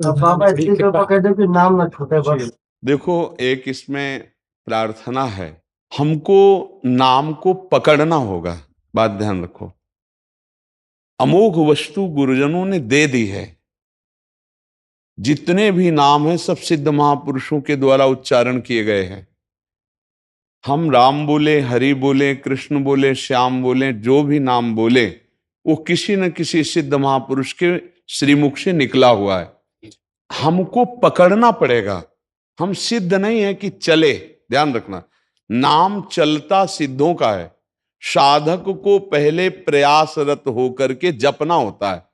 अब बाबा इसकी तो कह दो कि नाम ना छूटे बस। देखो, एक इसमें प्रार्थना है, हमको नाम को पकड़ना होगा। बात ध्यान रखो, अमोघ वस्तु गुरुजनों ने दे दी है। जितने भी नाम हैं सब सिद्ध महापुरुषों के द्वारा उच्चारण किए गए हैं। हम राम बोले, हरि बोले, कृष्ण बोले, श्याम बोले, जो भी नाम बोले वो किसी न किसी सिद्ध महापुरुष के श्रीमुख से निकला हुआ है। हमको पकड़ना पड़ेगा। हम सिद्ध नहीं है कि चले, ध्यान रखना, नाम चलता सिद्धों का है। साधक को पहले प्रयासरत होकर के जपना होता है।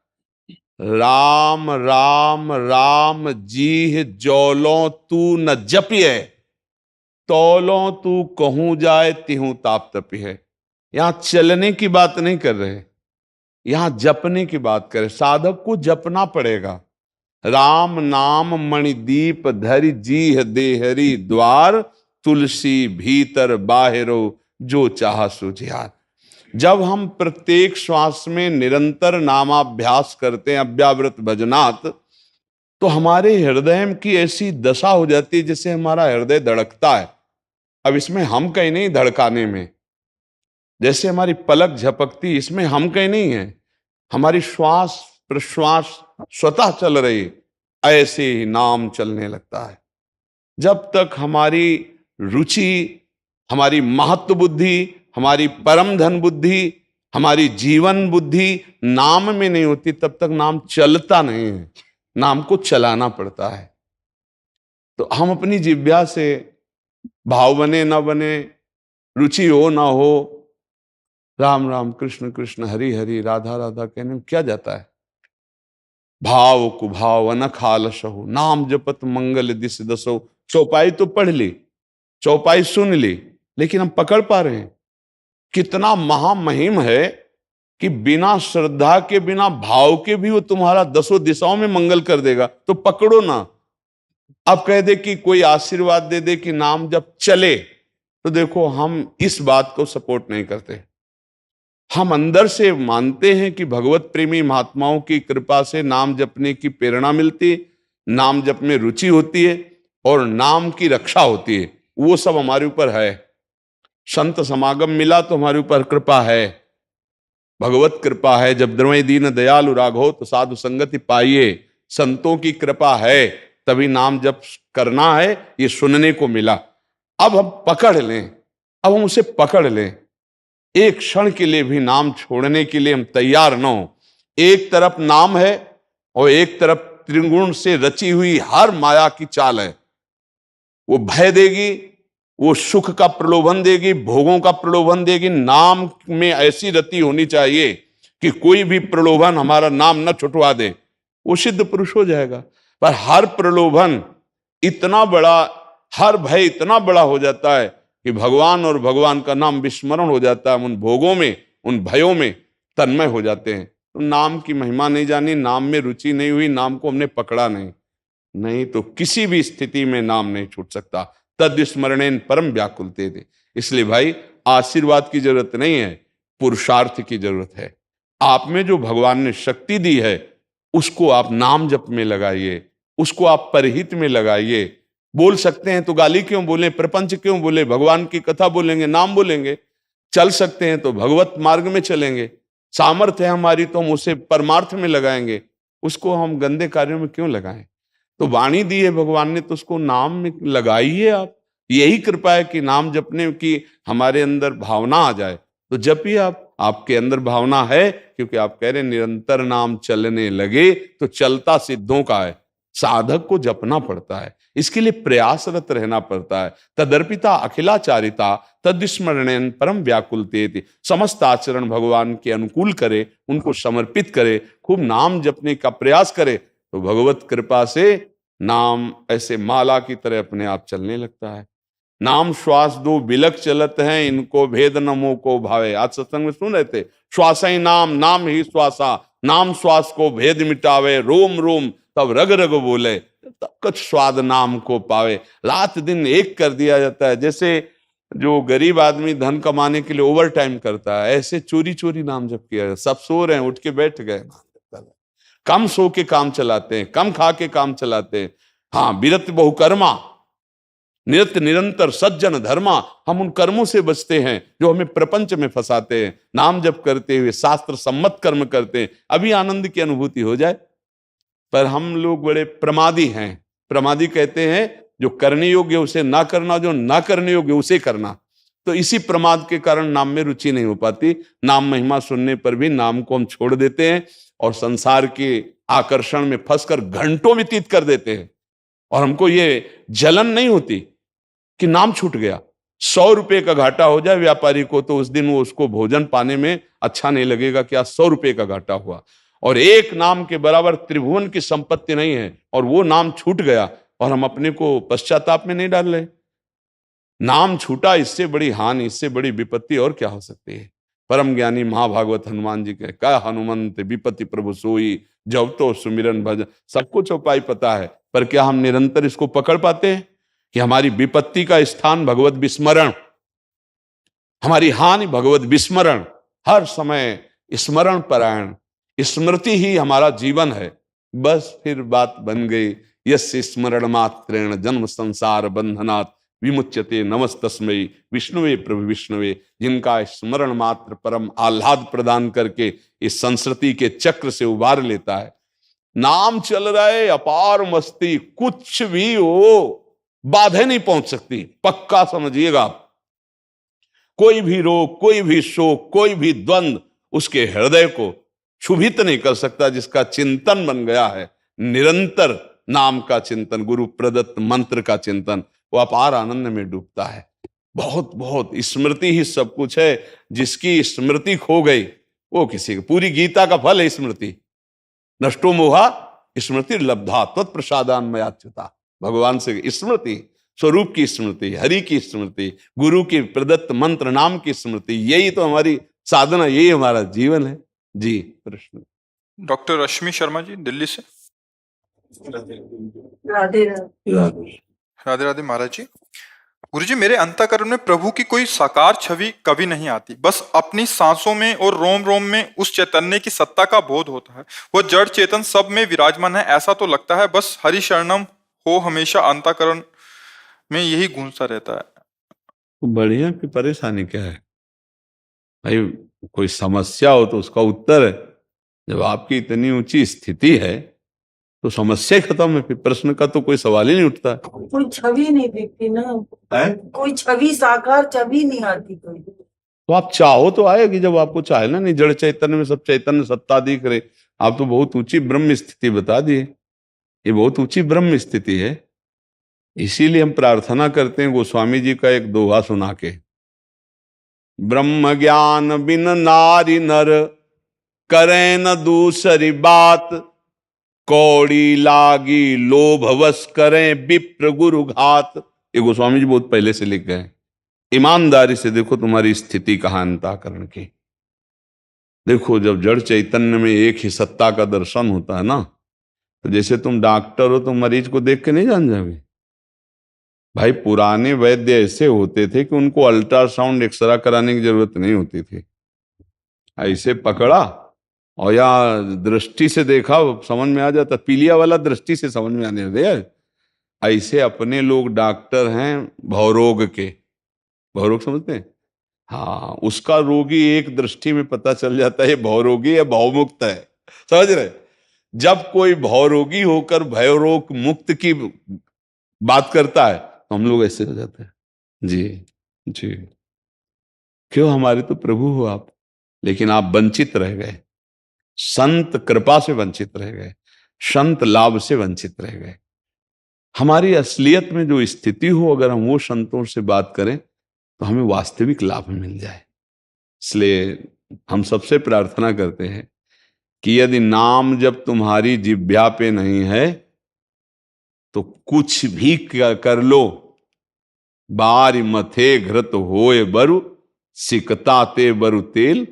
राम राम राम जीह जौलों तू न जपिए, तौलों तू कहूं जाए तिहूं ताप तपी है। यहां चलने की बात नहीं कर रहे, यहां जपने की बात करें। साधक को जपना पड़ेगा। राम नाम मणिदीप धरि जीह देहरी द्वार, तुलसी भीतर बाहिरो जो चाह सुझियार। जब हम प्रत्येक श्वास में निरंतर नामाभ्यास करते हैं, अव्यावृत भजनात्, तो हमारे हृदय की ऐसी दशा हो जाती है जैसे हमारा हृदय धड़कता है। अब इसमें हम कहीं नहीं, धड़काने में जैसे हमारी पलक झपकती, इसमें हम कहीं नहीं है। हमारी श्वास प्रश्वास स्वतः चल रही, ऐसे ही नाम चलने लगता है। जब तक हमारी रुचि, हमारी महत्व बुद्धि, हमारी परम धन बुद्धि, हमारी जीवन बुद्धि नाम में नहीं होती, तब तक नाम चलता नहीं है। नाम को चलाना पड़ता है। तो हम अपनी जिह्वा से भाव बने ना बने, रुचि हो ना हो, राम राम कृष्ण कृष्ण हरि हरि राधा राधा कहने में क्या जाता है। भाव कुभाव अनख आलस हो, नाम जपत मंगल दिस दसो। चौपाई तो पढ़ ली, चौपाई सुन ली, लेकिन हम पकड़ पा रहे हैं? कितना महामहिम है कि बिना श्रद्धा के, बिना भाव के भी वो तुम्हारा दसों दिशाओं में मंगल कर देगा। तो पकड़ो ना। अब कह दे कि कोई आशीर्वाद दे दे कि नाम जब चले, तो देखो हम इस बात को सपोर्ट नहीं करते। हम अंदर से मानते हैं कि भगवत प्रेमी महात्माओं की कृपा से नाम जपने की प्रेरणा मिलती है, नाम जप में रुचि होती है और नाम की रक्षा होती है। वो सब हमारे ऊपर है। संत समागम मिला तो हमारे ऊपर कृपा है, भगवत कृपा है। जब द्रवय दीन दयालु राघो तो साधु संगति पाइए, संतों की कृपा है, तभी नाम जप करना है, ये सुनने को मिला। अब हम पकड़ लें, अब हम उसे पकड़ लें। एक क्षण के लिए भी नाम छोड़ने के लिए हम तैयार न हो। एक तरफ नाम है और एक तरफ त्रिगुण से रची हुई हर माया की चाल है। वो भय देगी, वो सुख का प्रलोभन देगी, भोगों का प्रलोभन देगी। नाम में ऐसी रति होनी चाहिए कि कोई भी प्रलोभन हमारा नाम न छुटवा दे, वो सिद्ध पुरुष हो जाएगा। पर हर प्रलोभन इतना बड़ा, हर भय इतना बड़ा हो जाता है कि भगवान और भगवान का नाम विस्मरण हो जाता है। उन भोगों में, उन भयों में तन्मय हो जाते हैं। तो नाम की महिमा नहीं जानी, नाम में रुचि नहीं हुई, नाम को हमने पकड़ा नहीं, नहीं तो किसी भी स्थिति में नाम नहीं छूट सकता। तद स्मरणेन परम व्याकुलते थे। इसलिए भाई, आशीर्वाद की जरूरत नहीं है, पुरुषार्थ की जरूरत है। आप में जो भगवान ने शक्ति दी है, उसको आप नाम जप में लगाइए, उसको आप परहित में लगाइए। बोल सकते हैं तो गाली क्यों बोले, प्रपंच क्यों बोले, भगवान की कथा बोलेंगे, नाम बोलेंगे। चल सकते हैं तो भगवत मार्ग में चलेंगे। सामर्थ्य है हमारी तो हम उसे परमार्थ में लगाएंगे, उसको हम गंदे कार्यों में क्यों लगाएं। तो वाणी दी है भगवान ने, तो उसको नाम में लगाइए आप। यही कृपा है कि नाम जपने की हमारे अंदर भावना आ जाए, तो जपिए आप। आपके अंदर भावना है, क्योंकि आप कह रहे निरंतर नाम चलने लगे, तो चलता सिद्धों का है। साधक को जपना पड़ता है, इसके लिए प्रयासरत रहना पड़ता है। तदर्पिता अखिलाचारिता तद्स्मरणेन परम व्याकुलते। समस्त आचरण भगवान के अनुकूल करे, उनको समर्पित करे, खूब नाम जपने का प्रयास करे, तो भगवत कृपा से नाम ऐसे माला की तरह अपने आप चलने लगता है। नाम श्वास दो बिलक चलत हैं, इनको भेद नमो को भावे। आज सत्संग में सुन रहे थे, श्वास ही नाम, नाम ही श्वासा, नाम श्वास को भेद मिटावे, रोम रोम तब रग रग बोले, तब कुछ स्वाद नाम को पावे। रात दिन एक कर दिया जाता है। जैसे जो गरीब आदमी धन कमाने के लिए ओवर टाइम करता है, ऐसे चोरी चोरी नाम जप किया। सब सो रहे हैं, उठ के बैठ गए, कम सो के काम चलाते हैं, कम खा के काम चलाते हैं। हाँ, विरत बहुकर्मा, निरत निरंतर सज्जन धर्मा, हम उन कर्मों से बचते हैं जो हमें प्रपंच में फंसाते हैं। नाम जप करते हुए शास्त्र सम्मत कर्म करते हैं, अभी आनंद की अनुभूति हो जाए। पर हम लोग बड़े प्रमादी हैं। प्रमादी कहते हैं जो करने योग्य उसे ना करना, जो ना करने योग्य उसे करना। तो इसी प्रमाद के कारण नाम में रुचि नहीं हो पाती। नाम महिमा सुनने पर भी नाम को हम छोड़ देते हैं और संसार के आकर्षण में फंसकर घंटों व्यतीत कर देते हैं। और हमको ये जलन नहीं होती कि नाम छूट गया। 100 रुपए का घाटा हो जाए व्यापारी को तो उस दिन वो उसको भोजन पाने में अच्छा नहीं लगेगा कि आज 100 रुपए का घाटा हुआ। और एक नाम के बराबर त्रिभुवन की संपत्ति नहीं है और वो नाम छूट गया और हम अपने को पश्चाताप में नहीं डाल रहे। नाम छूटा, इससे बड़ी हानि, इससे बड़ी विपत्ति और क्या हो सकती है। परम ज्ञानी महाभागवत हनुमान जी के का हनुमंत विपत्ति प्रभु सोई, जब तो सुमिरन भजन। सब कुछ उपाय पता है, पर क्या हम निरंतर इसको पकड़ पाते हैं कि हमारी विपत्ति का स्थान भगवत विस्मरण, हमारी हानि भगवत विस्मरण, हर समय स्मरण परायण, स्मृति ही हमारा जीवन है। बस फिर बात बन गई, यस्य स्मरण मात्रेण जन्म संसार बंधनात् विमुच्यते नमस्तस्मै विष्णुवे प्रभु विष्णुवे। जिनका स्मरण मात्र परम आह्लाद प्रदान करके इस संस्कृति के चक्र से उबार लेता है। नाम चल रहा है, अपार मस्ती, कुछ भी हो बाधा नहीं पहुंच सकती, पक्का समझिएगा। कोई भी रोग, कोई भी शोक, कोई भी द्वंद्व उसके हृदय को क्षुभित नहीं कर सकता, जिसका चिंतन बन गया है निरंतर नाम का चिंतन, गुरु प्रदत्त मंत्र का चिंतन। वो अपार आनंद में डूबता है। बहुत बहुत स्मृति ही सब कुछ है। जिसकी स्मृति खो गई वो किसी की, पूरी गीता का फल है स्मृति। नष्टो मोहा स्मृति लब्धा त्वत्प्रसादान मयाच्युता। भगवान से स्मृति, स्वरूप की स्मृति, हरि की स्मृति, गुरु की प्रदत्त मंत्र नाम की स्मृति, यही तो हमारी साधना, यही हमारा जीवन है। जी प्रश्न। डॉक्टर रश्मि शर्मा जी दिल्ली से। राधे राधे। राधे राधे महाराज जी। गुरु जी, मेरे अंतःकरण में प्रभु की कोई साकार छवि कभी नहीं आती, बस अपनी सांसों में और रोम रोम में उस चैतन्य की सत्ता का बोध होता है। वो जड़ चेतन सब में विराजमान है, ऐसा तो लगता है। बस हरि शरणम हो हमेशा अंतःकरण में यही गूंजता रहता है। बढ़िया, की परेशानी क्या है भाई? कोई समस्या हो तो उसका उत्तर है। जब आपकी इतनी ऊंची स्थिति है तो समस्या खत्म है, फिर प्रश्न का तो कोई सवाल ही नहीं उठता। कोई छवि नहीं दिखती ना है? कोई छवि, साकार छवि नहीं आती कोई। तो आप चाहो तो आएगी, जब आपको चाहे ना। नहीं, जड़ चैतन्य में सब चैतन्य सत्ता दिख रहे। आप तो बहुत ऊंची ब्रह्म स्थिति बता दिए। ये बहुत ऊंची ब्रह्म स्थिति है। इसीलिए हम प्रार्थना करते हैं गोस्वामी जी का एक दोहा सुना के, ब्रह्म ज्ञान बिन नारी नर करें न दूसरी बात, कौड़ी लागी लोभवश करें विप्र गुरु घात। ये गोस्वामी जी बहुत पहले से लिख गए। ईमानदारी से देखो तुम्हारी स्थिति कहां अंतःकरण की। देखो, जब जड़ चैतन्य में एक ही सत्ता का दर्शन होता है ना, तो जैसे तुम डॉक्टर हो तो मरीज को देख के नहीं जान जाओगे भाई। पुराने वैद्य ऐसे होते थे कि उनको अल्ट्रासाउंड एक्सरा कराने की जरूरत नहीं होती थी। ऐसे पकड़ा और या दृष्टि से देखा, समझ में आ जाता। पीलिया वाला दृष्टि से समझ में आने दे। ऐसे अपने लोग डॉक्टर हैं भवरोग के। भवरोग समझते हैं? हाँ, उसका रोगी एक दृष्टि में पता चल जाता है भवरोगी है भवमुक्त है। समझ रहे? जब कोई भवरोगी होकर भयरोग मुक्त की बात करता है तो हम लोग ऐसे हो जाते हैं। जी जी, क्यों? हमारे तो प्रभु हो आप, लेकिन आप वंचित रह गए। संत कृपा से वंचित रह गए, संत लाभ से वंचित रह गए। हमारी असलियत में जो स्थिति हो, अगर हम वो संतों से बात करें तो हमें वास्तविक लाभ मिल जाए। इसलिए हम सबसे प्रार्थना करते हैं कि यदि नाम जब तुम्हारी जिह्वा पे नहीं है तो कुछ भी कर लो, बारी मथे घृत होए बरु, सिकता ते बरु तेल,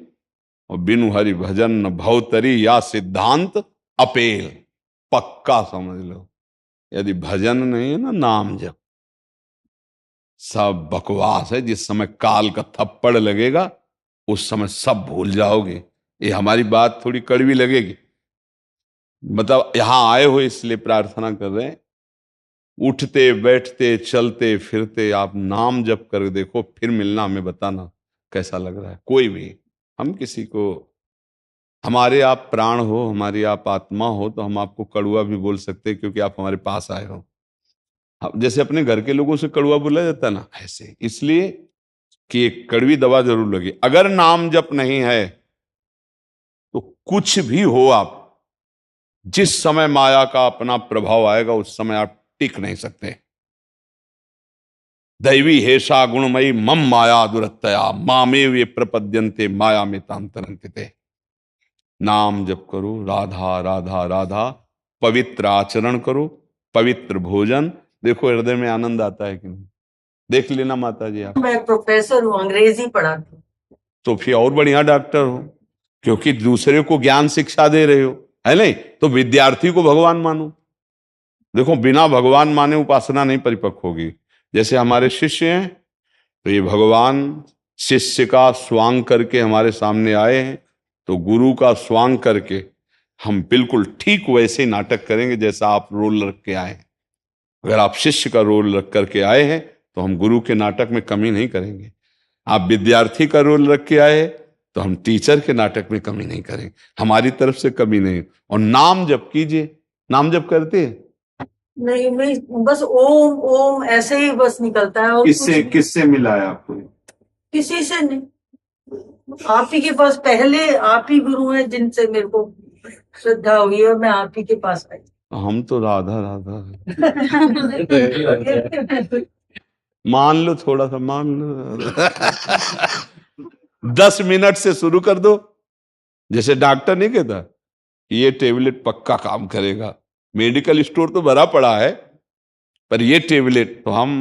और बिनु हरि भजन न भवतरी या सिद्धांत अपेल। पक्का समझ लो, यदि भजन नहीं है ना, नाम जप, सब बकवास है। जिस समय काल का थप्पड़ लगेगा उस समय सब भूल जाओगे। ये हमारी बात थोड़ी कड़वी लगेगी, मतलब यहां आए हो इसलिए प्रार्थना कर रहे हैं, उठते बैठते चलते फिरते आप नाम जप कर देखो, फिर मिलना, हमें बताना कैसा लग रहा है। कोई भी, हम किसी को, हमारे आप प्राण हो, हमारी आप आत्मा हो, तो हम आपको कड़वा भी बोल सकते हैं क्योंकि आप हमारे पास आए हो। जैसे अपने घर के लोगों से कड़वा बोला जाता है ना, ऐसे इसलिए कि एक कड़वी दवा जरूर लगे। अगर नाम जप नहीं है तो कुछ भी हो आप, जिस समय माया का अपना प्रभाव आएगा उस समय आप टिक नहीं सकते। दैवी हेषा गुणमयी मम माया दुरत्तया मामे वे प्रपद्यन्ते माया में तांतरंते। नाम जप करो, राधा राधा राधा, पवित्र आचरण करो, पवित्र भोजन। देखो हृदय में आनंद आता है कि नहीं, देख लेना माता जी आप। मैं प्रोफेसर हूँ, अंग्रेजी पढ़ाती हूँ। तो फिर और बढ़िया डॉक्टर हो, क्योंकि दूसरे को ज्ञान शिक्षा दे रहे हो, है नहीं? तो विद्यार्थी को भगवान मानो। देखो बिना भगवान माने उपासना नहीं परिपक्व होगी। जैसे हमारे शिष्य हैं, तो ये भगवान शिष्य का स्वांग करके हमारे सामने आए हैं, तो गुरु का स्वांग करके हम बिल्कुल ठीक वैसे ही नाटक करेंगे जैसा आप रोल रख के आए हैं। अगर आप शिष्य का रोल रख करके आए हैं तो हम गुरु के नाटक में कमी नहीं करेंगे। आप विद्यार्थी का रोल रख के आए तो हम टीचर के नाटक में कमी नहीं करेंगे, हमारी तरफ से कमी नहीं। और नाम जप कीजिए। नाम जप करते हैं? नहीं, मैं बस ओम ओम ऐसे ही बस निकलता है। और किससे किससे मिला है आपको? किसी से नहीं, आप ही के पास, पहले आप ही गुरु हैं जिनसे मेरे को श्रद्धा हुई और मैं आप ही के पास आई। हम तो राधा राधा मान लो, थोड़ा सा मान लो। 10 मिनट से शुरू कर दो। जैसे डॉक्टर नहीं कहता ये टेबलेट पक्का काम करेगा, मेडिकल स्टोर तो भरा पड़ा है, पर ये टेबलेट तो हम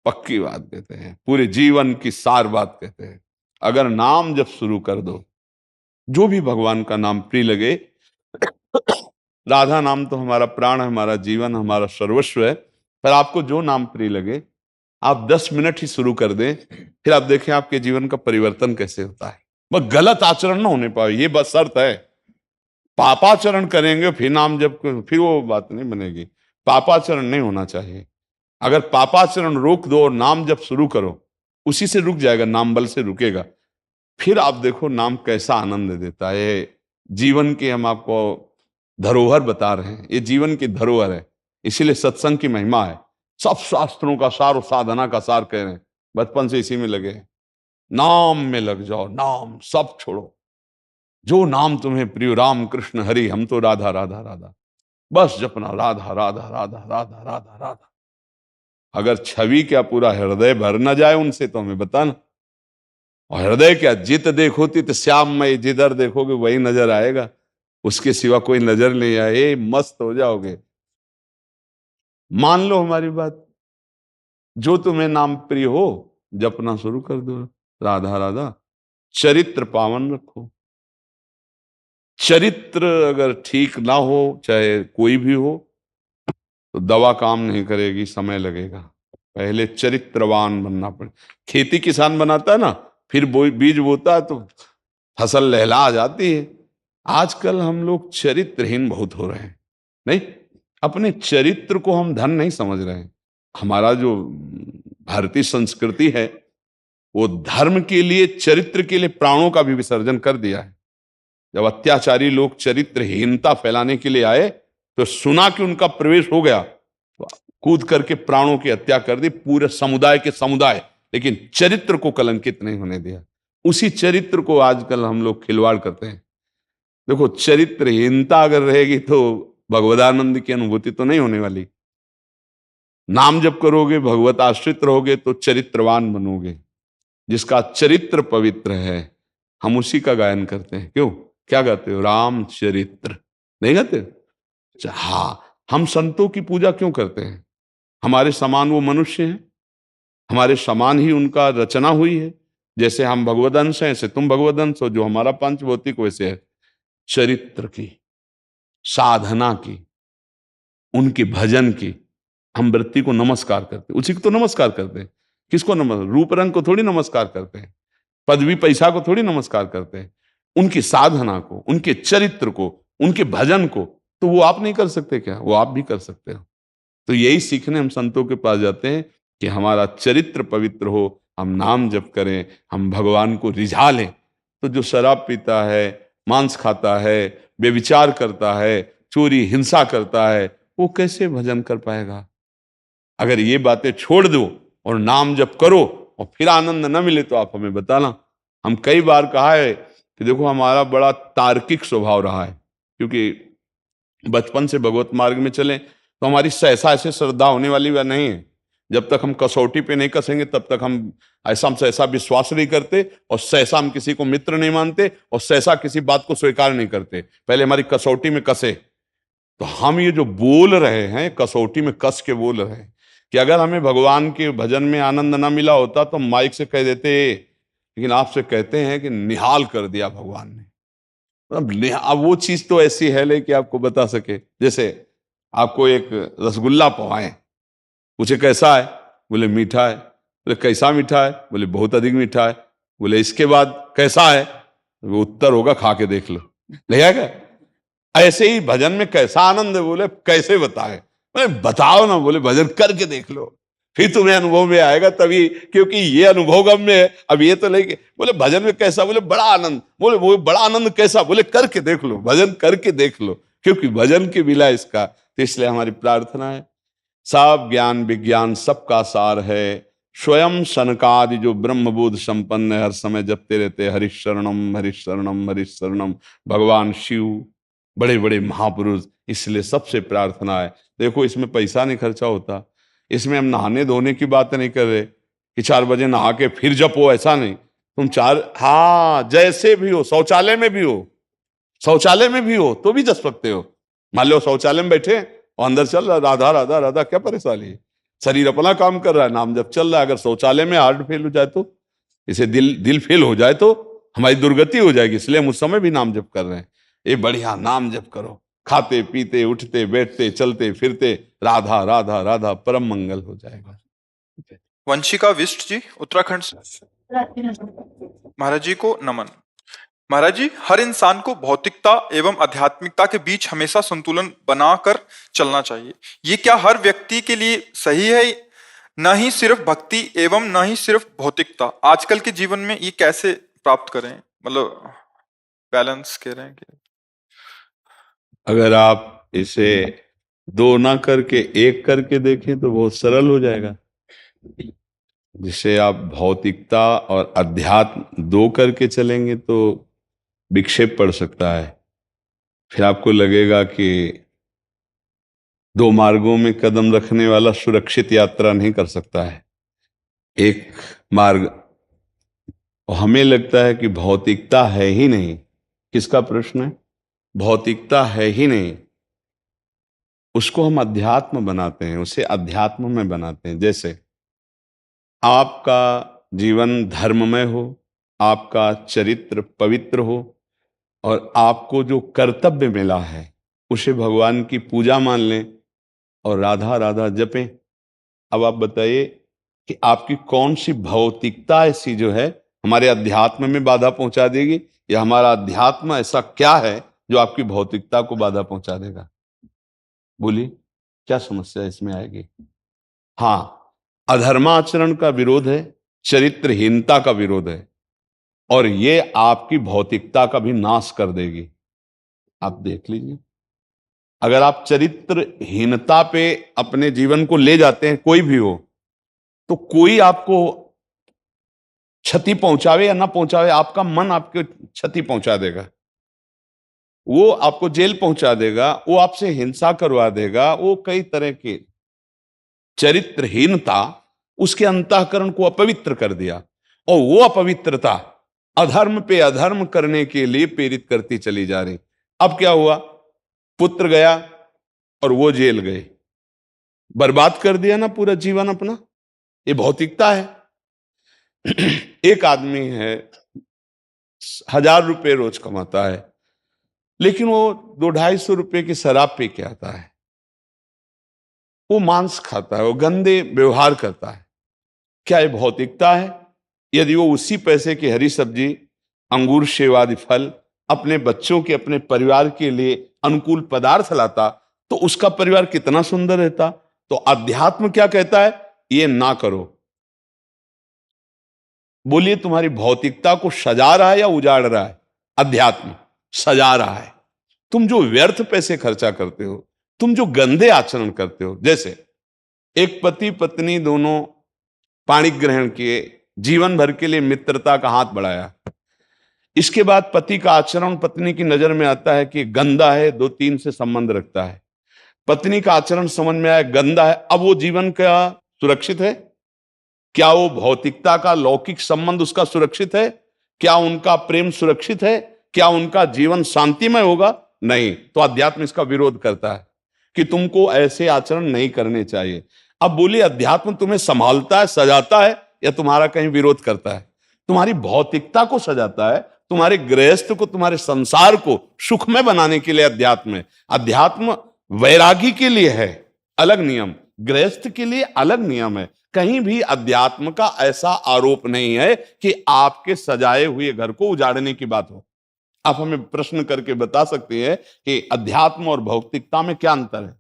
पक्की बात कहते हैं, पूरे जीवन की सार बात कहते हैं। अगर नाम जब शुरू कर दो, जो भी भगवान का नाम प्रिय लगे, राधा नाम तो हमारा प्राण है, हमारा जीवन, हमारा सर्वस्व है, पर आपको जो नाम प्रिय लगे आप 10 मिनट ही शुरू कर दें, फिर आप देखें आपके जीवन का परिवर्तन कैसे होता है। बस गलत आचरण ना होने पाए, ये बस शर्त है। पापाचरण करेंगे फिर नाम जब, फिर वो बात नहीं बनेगी। पापाचरण नहीं होना चाहिए। अगर पापाचरण रोक दो और नाम जब शुरू करो, उसी से रुक जाएगा, नाम बल से रुकेगा। फिर आप देखो नाम कैसा आनंद देता है। जीवन के हम आपको धरोहर बता रहे हैं, ये जीवन की धरोहर है, इसीलिए सत्संग की महिमा है। सब शास्त्रों का सार और साधना का सार कह रहे हैं, बचपन से इसी में लगे हैं। नाम में लग जाओ, नाम सब छोड़ो, जो नाम तुम्हें प्रिय, राम कृष्ण हरि, हम तो राधा राधा राधा, बस जपना राधा राधा राधा राधा राधा राधा। अगर छवि क्या पूरा हृदय भर न जाए उनसे तो हमें बताना। और हृदय क्या, जित देखो तित श्याममय, जिधर देखोगे वही नजर आएगा, उसके सिवा कोई नजर नहीं आए, मस्त हो जाओगे। मान लो हमारी बात, जो तुम्हें नाम प्रिय हो जपना शुरू कर दो, राधा राधा। चरित्र पावन रखो। चरित्र अगर ठीक ना हो, चाहे कोई भी हो, तो दवा काम नहीं करेगी, समय लगेगा। पहले चरित्रवान बनना पड़े। खेती किसान बनाता है ना, फिर बीज बोता है तो फसल लहला जाती है। आजकल हम लोग चरित्रहीन बहुत हो रहे हैं। नहीं, अपने चरित्र को हम धन नहीं समझ रहे हैं। हमारा जो भारतीय संस्कृति है वो धर्म के लिए, चरित्र के लिए प्राणों का भी विसर्जन कर दिया है। जब अत्याचारी लोग चरित्रहीनता फैलाने के लिए आए तो सुना कि उनका प्रवेश हो गया, तो कूद करके प्राणों की हत्या कर दी, पूरे समुदाय के समुदाय, लेकिन चरित्र को कलंकित नहीं होने दिया। उसी चरित्र को आजकल हम लोग खिलवाड़ करते हैं। देखो चरित्रहीनता अगर रहेगी तो भगवदानंद की अनुभूति तो नहीं होने वाली। नाम जब करोगे, भगवत आश्रित रहोगे तो चरित्रवान बनोगे। जिसका चरित्र पवित्र है हम उसी का गायन करते हैं। क्यों, क्या गाते हो? राम चरित्र नहीं गाते? हाँ, हम संतों की पूजा क्यों करते हैं? हमारे समान वो मनुष्य हैं, हमारे समान ही उनका रचना हुई है। जैसे हम भगवदंश हैं, ऐसे तुम भगवदंश हो। जो हमारा पंचभौतिक वैसे है। चरित्र की, साधना की, उनके भजन की हम वृत्ति को नमस्कार करते हैं। उसी को तो नमस्कार करते हैं। किसको नमस्कार? रूप रंग को थोड़ी नमस्कार करते हैं, पदवी पैसा को थोड़ी नमस्कार करते हैं। उनकी साधना को, उनके चरित्र को, उनके भजन को, तो वो आप नहीं कर सकते क्या? वो आप भी कर सकते हो। तो यही सीखने हम संतों के पास जाते हैं कि हमारा चरित्र पवित्र हो, हम नाम जप करें, हम भगवान को रिझा लें। तो जो शराब पीता है, मांस खाता है, व्यभिचार करता है, चोरी हिंसा करता है, वो कैसे भजन कर पाएगा? अगर ये बातें छोड़ दो और नाम जप करो और फिर आनंद न मिले तो आप हमें बताना। हम कई बार कहा है कि देखो हमारा बड़ा तार्किक स्वभाव रहा है, क्योंकि बचपन से भगवत मार्ग में चले तो हमारी सहसा ऐसे श्रद्धा होने वाली वह नहीं है। जब तक हम कसौटी पे नहीं कसेंगे तब तक हम सहसा विश्वास नहीं करते, और सहसा हम किसी को मित्र नहीं मानते, और सहसा किसी बात को स्वीकार नहीं करते। पहले हमारी कसौटी में कसे। तो हम ये जो बोल रहे हैं, कसौटी में कस के बोल रहे हैं कि अगर हमें भगवान के भजन में आनंद ना मिला होता तो माइक से कह देते, लेकिन आपसे कहते हैं कि निहाल कर दिया भगवान ने। अब वो चीज तो ऐसी है ले कि आपको बता सके। जैसे आपको एक रसगुल्ला पवाएं, पूछे कैसा है, बोले मीठा है। बोले कैसा मीठा है? बोले बहुत अधिक मीठा है। बोले इसके बाद कैसा है? वो उत्तर होगा खा के देख लो, ले आएगा। ऐसे ही भजन में कैसा आनंद है? बोले कैसे बताए? बोले बताओ ना। बोले भजन करके देख लो, फिर तुम्हें अनुभव में आएगा तभी, क्योंकि ये अनुभव गम्य है। अब ये तो लेके बोले भजन में कैसा? बोले बड़ा आनंद। बोले वो बड़ा आनंद कैसा? बोले करके देख लो, भजन करके देख लो, क्योंकि भजन के बिना इसका। तो इसलिए हमारी प्रार्थना है, सब ज्ञान विज्ञान सबका सार है, स्वयं सनकादि जो ब्रह्मबोध संपन्न है, हर समय जपते रहते हरिशरणम हरिशरणम हरिशरणम, भगवान शिव, बड़े बड़े महापुरुष। इसलिए सबसे प्रार्थना है, देखो इसमें पैसा नहीं खर्चा होता, इसमें हम नहाने धोने की बात नहीं कर रहे कि 4 बजे नहा के फिर जपो, ऐसा नहीं। तुम जैसे भी हो, शौचालय में भी हो, शौचालय में भी हो तो भी जप सकते हो। मान लो शौचालय में बैठे और अंदर चल रहा राधा राधा राधा, क्या परेशानी है? शरीर अपना काम कर रहा है, नाम जप चल रहा है। अगर शौचालय में हार्ट फेल हो जाए तो, इसे दिल फेल हो जाए तो हमारी दुर्गति हो जाएगी। इसलिए हम उस समय भी नाम जप कर रहे हैं। ये बढ़िया नाम जप करो, खाते पीते उठते बैठते चलते फिरते राधा राधा राधा, परम मंगल हो जाएगा। वंशिका विष्ट जी उत्तराखंड से, महाराज जी को नमन। महाराज जी, हर इंसान को भौतिकता एवं आध्यात्मिकता के बीच हमेशा संतुलन बनाकर चलना चाहिए। ये क्या हर व्यक्ति के लिए सही है? न ही सिर्फ भक्ति एवं न ही सिर्फ भौतिकता, आजकल के जीवन में ये कैसे प्राप्त करें? मतलब बैलेंस कह रहे हैं कि अगर आप इसे 2 ना करके 1 करके देखें तो बहुत सरल हो जाएगा। जिसे आप भौतिकता और अध्यात्म 2 करके चलेंगे तो विक्षेप पड़ सकता है। फिर आपको लगेगा कि 2 मार्गों में कदम रखने वाला सुरक्षित यात्रा नहीं कर सकता है, एक मार्ग। और हमें लगता है कि भौतिकता है ही नहीं। किसका प्रश्न है? भौतिकता है ही नहीं, उसको हम अध्यात्म बनाते हैं, उसे अध्यात्म में बनाते हैं। जैसे आपका जीवन धर्ममय हो, आपका चरित्र पवित्र हो, और आपको जो कर्तव्य मिला है उसे भगवान की पूजा मान लें और राधा राधा जपें। अब आप बताइए कि आपकी कौन सी भौतिकता ऐसी जो है हमारे अध्यात्म में बाधा पहुंचा देगी, या हमारा अध्यात्म ऐसा क्या है जो आपकी भौतिकता को बाधा पहुंचा देगा? बोलिए, क्या समस्या इसमें आएगी? हाँ, अधर्माचरण का विरोध है, चरित्रहीनता का विरोध है, और ये आपकी भौतिकता का भी नाश कर देगी। आप देख लीजिए, अगर आप चरित्रहीनता पे अपने जीवन को ले जाते हैं, कोई भी हो, तो कोई आपको क्षति पहुंचावे या ना पहुंचावे, आपका मन आपको क्षति पहुंचा देगा। वो आपको जेल पहुंचा देगा, वो आपसे हिंसा करवा देगा, वो कई तरह के। चरित्रहीनता उसके अंतःकरण को अपवित्र कर दिया, और वो अपवित्रता अधर्म पे अधर्म करने के लिए प्रेरित करती चली जा रही। अब क्या हुआ? पुत्र गया और वो जेल गए, बर्बाद कर दिया ना पूरा जीवन अपना। ये भौतिकता है। एक आदमी है 1000 रुपए रोज कमाता है, लेकिन वो 200-250 रुपए की शराब पी के आता है, वो मांस खाता है, वो गंदे व्यवहार करता है। क्या ये भौतिकता है? यदि वो उसी पैसे की हरी सब्जी, अंगूर, सेब आदि फल अपने बच्चों के, अपने परिवार के लिए अनुकूल पदार्थ लाता तो उसका परिवार कितना सुंदर रहता। तो अध्यात्म क्या कहता है, ये ना करो। बोलिए तुम्हारी भौतिकता को सजा रहा है या उजाड़ रहा है? अध्यात्म सजा रहा है। तुम जो व्यर्थ पैसे खर्चा करते हो, तुम जो गंदे आचरण करते हो, जैसे एक पति पत्नी दोनों पाणी ग्रहण किए, जीवन भर के लिए मित्रता का हाथ बढ़ाया, इसके बाद पति का आचरण पत्नी की नजर में आता है कि गंदा है, 2-3 से संबंध रखता है, पत्नी का आचरण समझ में आया गंदा है, अब वो जीवन का सुरक्षित है? क्या वो भौतिकता का लौकिक संबंध उसका सुरक्षित है? क्या उनका प्रेम सुरक्षित है? क्या उनका जीवन शांतिमय होगा? नहीं। तो अध्यात्म इसका विरोध करता है कि तुमको ऐसे आचरण नहीं करने चाहिए। अब बोलिए अध्यात्म तुम्हें संभालता है, सजाता है, या तुम्हारा कहीं विरोध करता है? तुम्हारी भौतिकता को सजाता है, तुम्हारे गृहस्थ को, तुम्हारे संसार को सुखमय बनाने के लिए अध्यात्म है। अध्यात्म वैरागी के लिए है अलग नियम, गृहस्थ के लिए अलग नियम है। कहीं भी अध्यात्म का ऐसा आरोप नहीं है कि आपके सजाए हुए घर को उजाड़ने की बात हो। आप हमें प्रश्न करके बता सकते हैं कि अध्यात्म और भौतिकता में क्या अंतर है?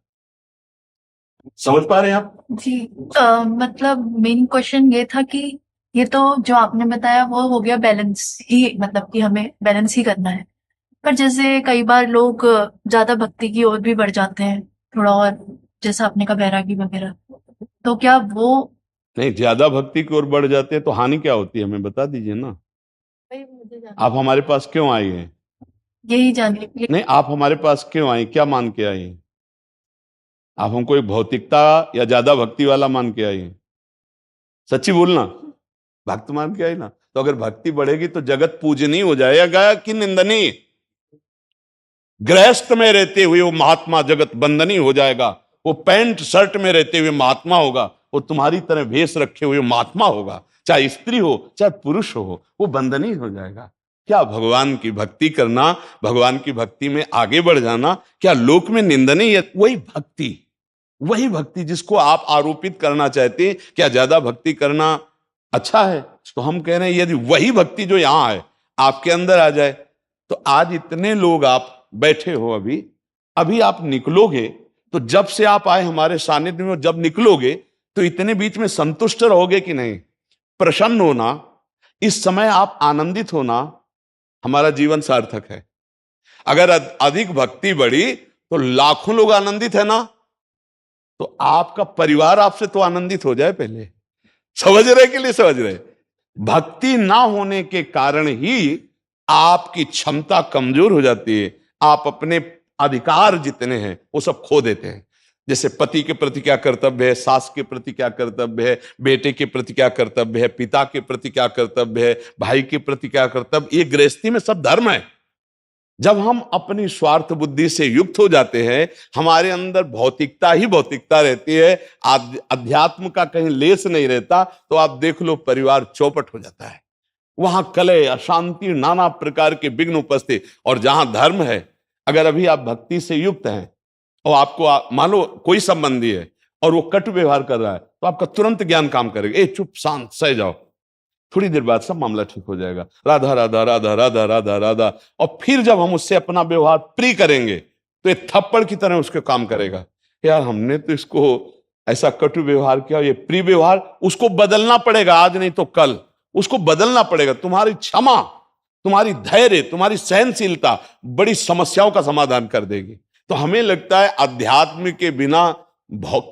समझ पा रहे हैं आप? जी। मतलब मेन क्वेश्चन ये था कि ये तो जो आपने बताया वो हो गया बैलेंस ही, मतलब कि हमें बैलेंस ही करना है। पर जैसे कई बार लोग ज्यादा भक्ति की ओर भी बढ़ जाते हैं थोड़ा, और जैसा आपने कहा बैरागी वगैरह, तो क्या वो नहीं, ज्यादा भक्ति की ओर बढ़ जाते हैं तो हानि क्या होती है, हमें बता दीजिए ना। आप हमारे पास क्यों आई हैं? यही जानने के लिए। नहीं, आप हमारे पास क्यों आई, क्या मान के आई हैं? आप हमको एक भौतिकता या ज्यादा भक्ति वाला मान के आई हैं? सच्ची बोलना, भक्त मान के आई ना? तो अगर भक्ति बढ़ेगी तो जगत पूजनीय हो जाएगा कि निंदनीय? गृहस्थ में रहते हुए वो महात्मा जगत बंदनीय हो जाएगा। वो पैंट शर्ट में रहते हुए महात्मा होगा, वो तुम्हारी तरह भेष रखे हुए महात्मा होगा, चाहे स्त्री हो चाहे पुरुष हो, वो बंदनीय हो जाएगा। क्या भगवान की भक्ति करना, भगवान की भक्ति में आगे बढ़ जाना, क्या लोक में निंदनीय? वही भक्ति जिसको आप आरोपित करना चाहते हैं, क्या ज्यादा भक्ति करना अच्छा है? तो हम कह रहे हैं यदि वही भक्ति जो यहां है आपके अंदर आ जाए, तो आज इतने लोग आप बैठे हो, अभी आप निकलोगे तो जब से आप आए हमारे सानिध्य में, जब निकलोगे तो इतने बीच में संतुष्ट रहोगे कि नहीं? प्रसन्न होना, इस समय आप आनंदित होना, हमारा जीवन सार्थक है। अगर अधिक भक्ति बढ़ी तो लाखों लोग आनंदित है ना, तो आपका परिवार आपसे तो आनंदित हो जाए पहले। समझ रहे कि नहीं समझ रहे? भक्ति ना होने के कारण ही आपकी क्षमता कमजोर हो जाती है। आप अपने अधिकार जितने हैं वो सब खो देते हैं। जैसे पति के प्रति क्या कर्तव्य है, सास के प्रति क्या कर्तव्य है, बेटे के प्रति क्या कर्तव्य है, पिता के प्रति क्या कर्तव्य है, भाई के प्रति क्या कर्तव्य, ये गृहस्थी में सब धर्म है। जब हम अपनी स्वार्थ बुद्धि से युक्त हो जाते हैं, हमारे अंदर भौतिकता ही भौतिकता रहती है, अध्यात्म का कहीं लेस नहीं रहता, तो आप देख लो परिवार चौपट हो जाता है। वहां कलह, अशांति, नाना प्रकार के विघ्न उपस्थित। और जहां धर्म है, अगर अभी आप भक्ति से युक्त हैं और आपको मान लो कोई संबंधी है और वो कटु व्यवहार कर रहा है, तो आपका तुरंत ज्ञान काम करेगा, ए चुप शांत सह जाओ, थोड़ी देर बाद सब मामला ठीक हो जाएगा, राधा राधा राधा राधा राधा राधा। और फिर जब हम उससे अपना व्यवहार प्रिय करेंगे तो ये थप्पड़ की तरह उसके काम करेगा। यार हमने तो इसको ऐसा कटु व्यवहार किया, ये प्रिय व्यवहार, उसको बदलना पड़ेगा, आज नहीं तो कल उसको बदलना पड़ेगा। तुम्हारी क्षमा, तुम्हारी धैर्य, तुम्हारी सहनशीलता बड़ी समस्याओं का समाधान कर देगी। तो हमें लगता है अध्यात्म के बिना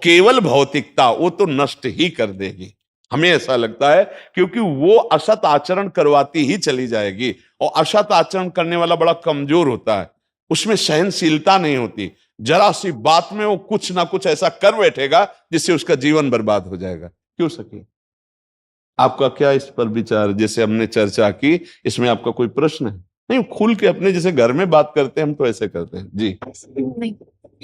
केवल भौतिकता वो तो नष्ट ही कर देगी, हमें ऐसा लगता है, क्योंकि वो असत आचरण करवाती ही चली जाएगी। और असत आचरण करने वाला बड़ा कमजोर होता है, उसमें सहनशीलता नहीं होती। जरा सी बात में वो कुछ ना कुछ ऐसा कर बैठेगा जिससे उसका जीवन बर्बाद हो जाएगा। क्यों सके? आपका क्या इस पर विचार? जैसे हमने चर्चा की, इसमें आपका कोई प्रश्न है? नहीं, खुल के अपने जैसे घर में बात करते हैं हम तो ऐसे करते हैं जी। नहीं,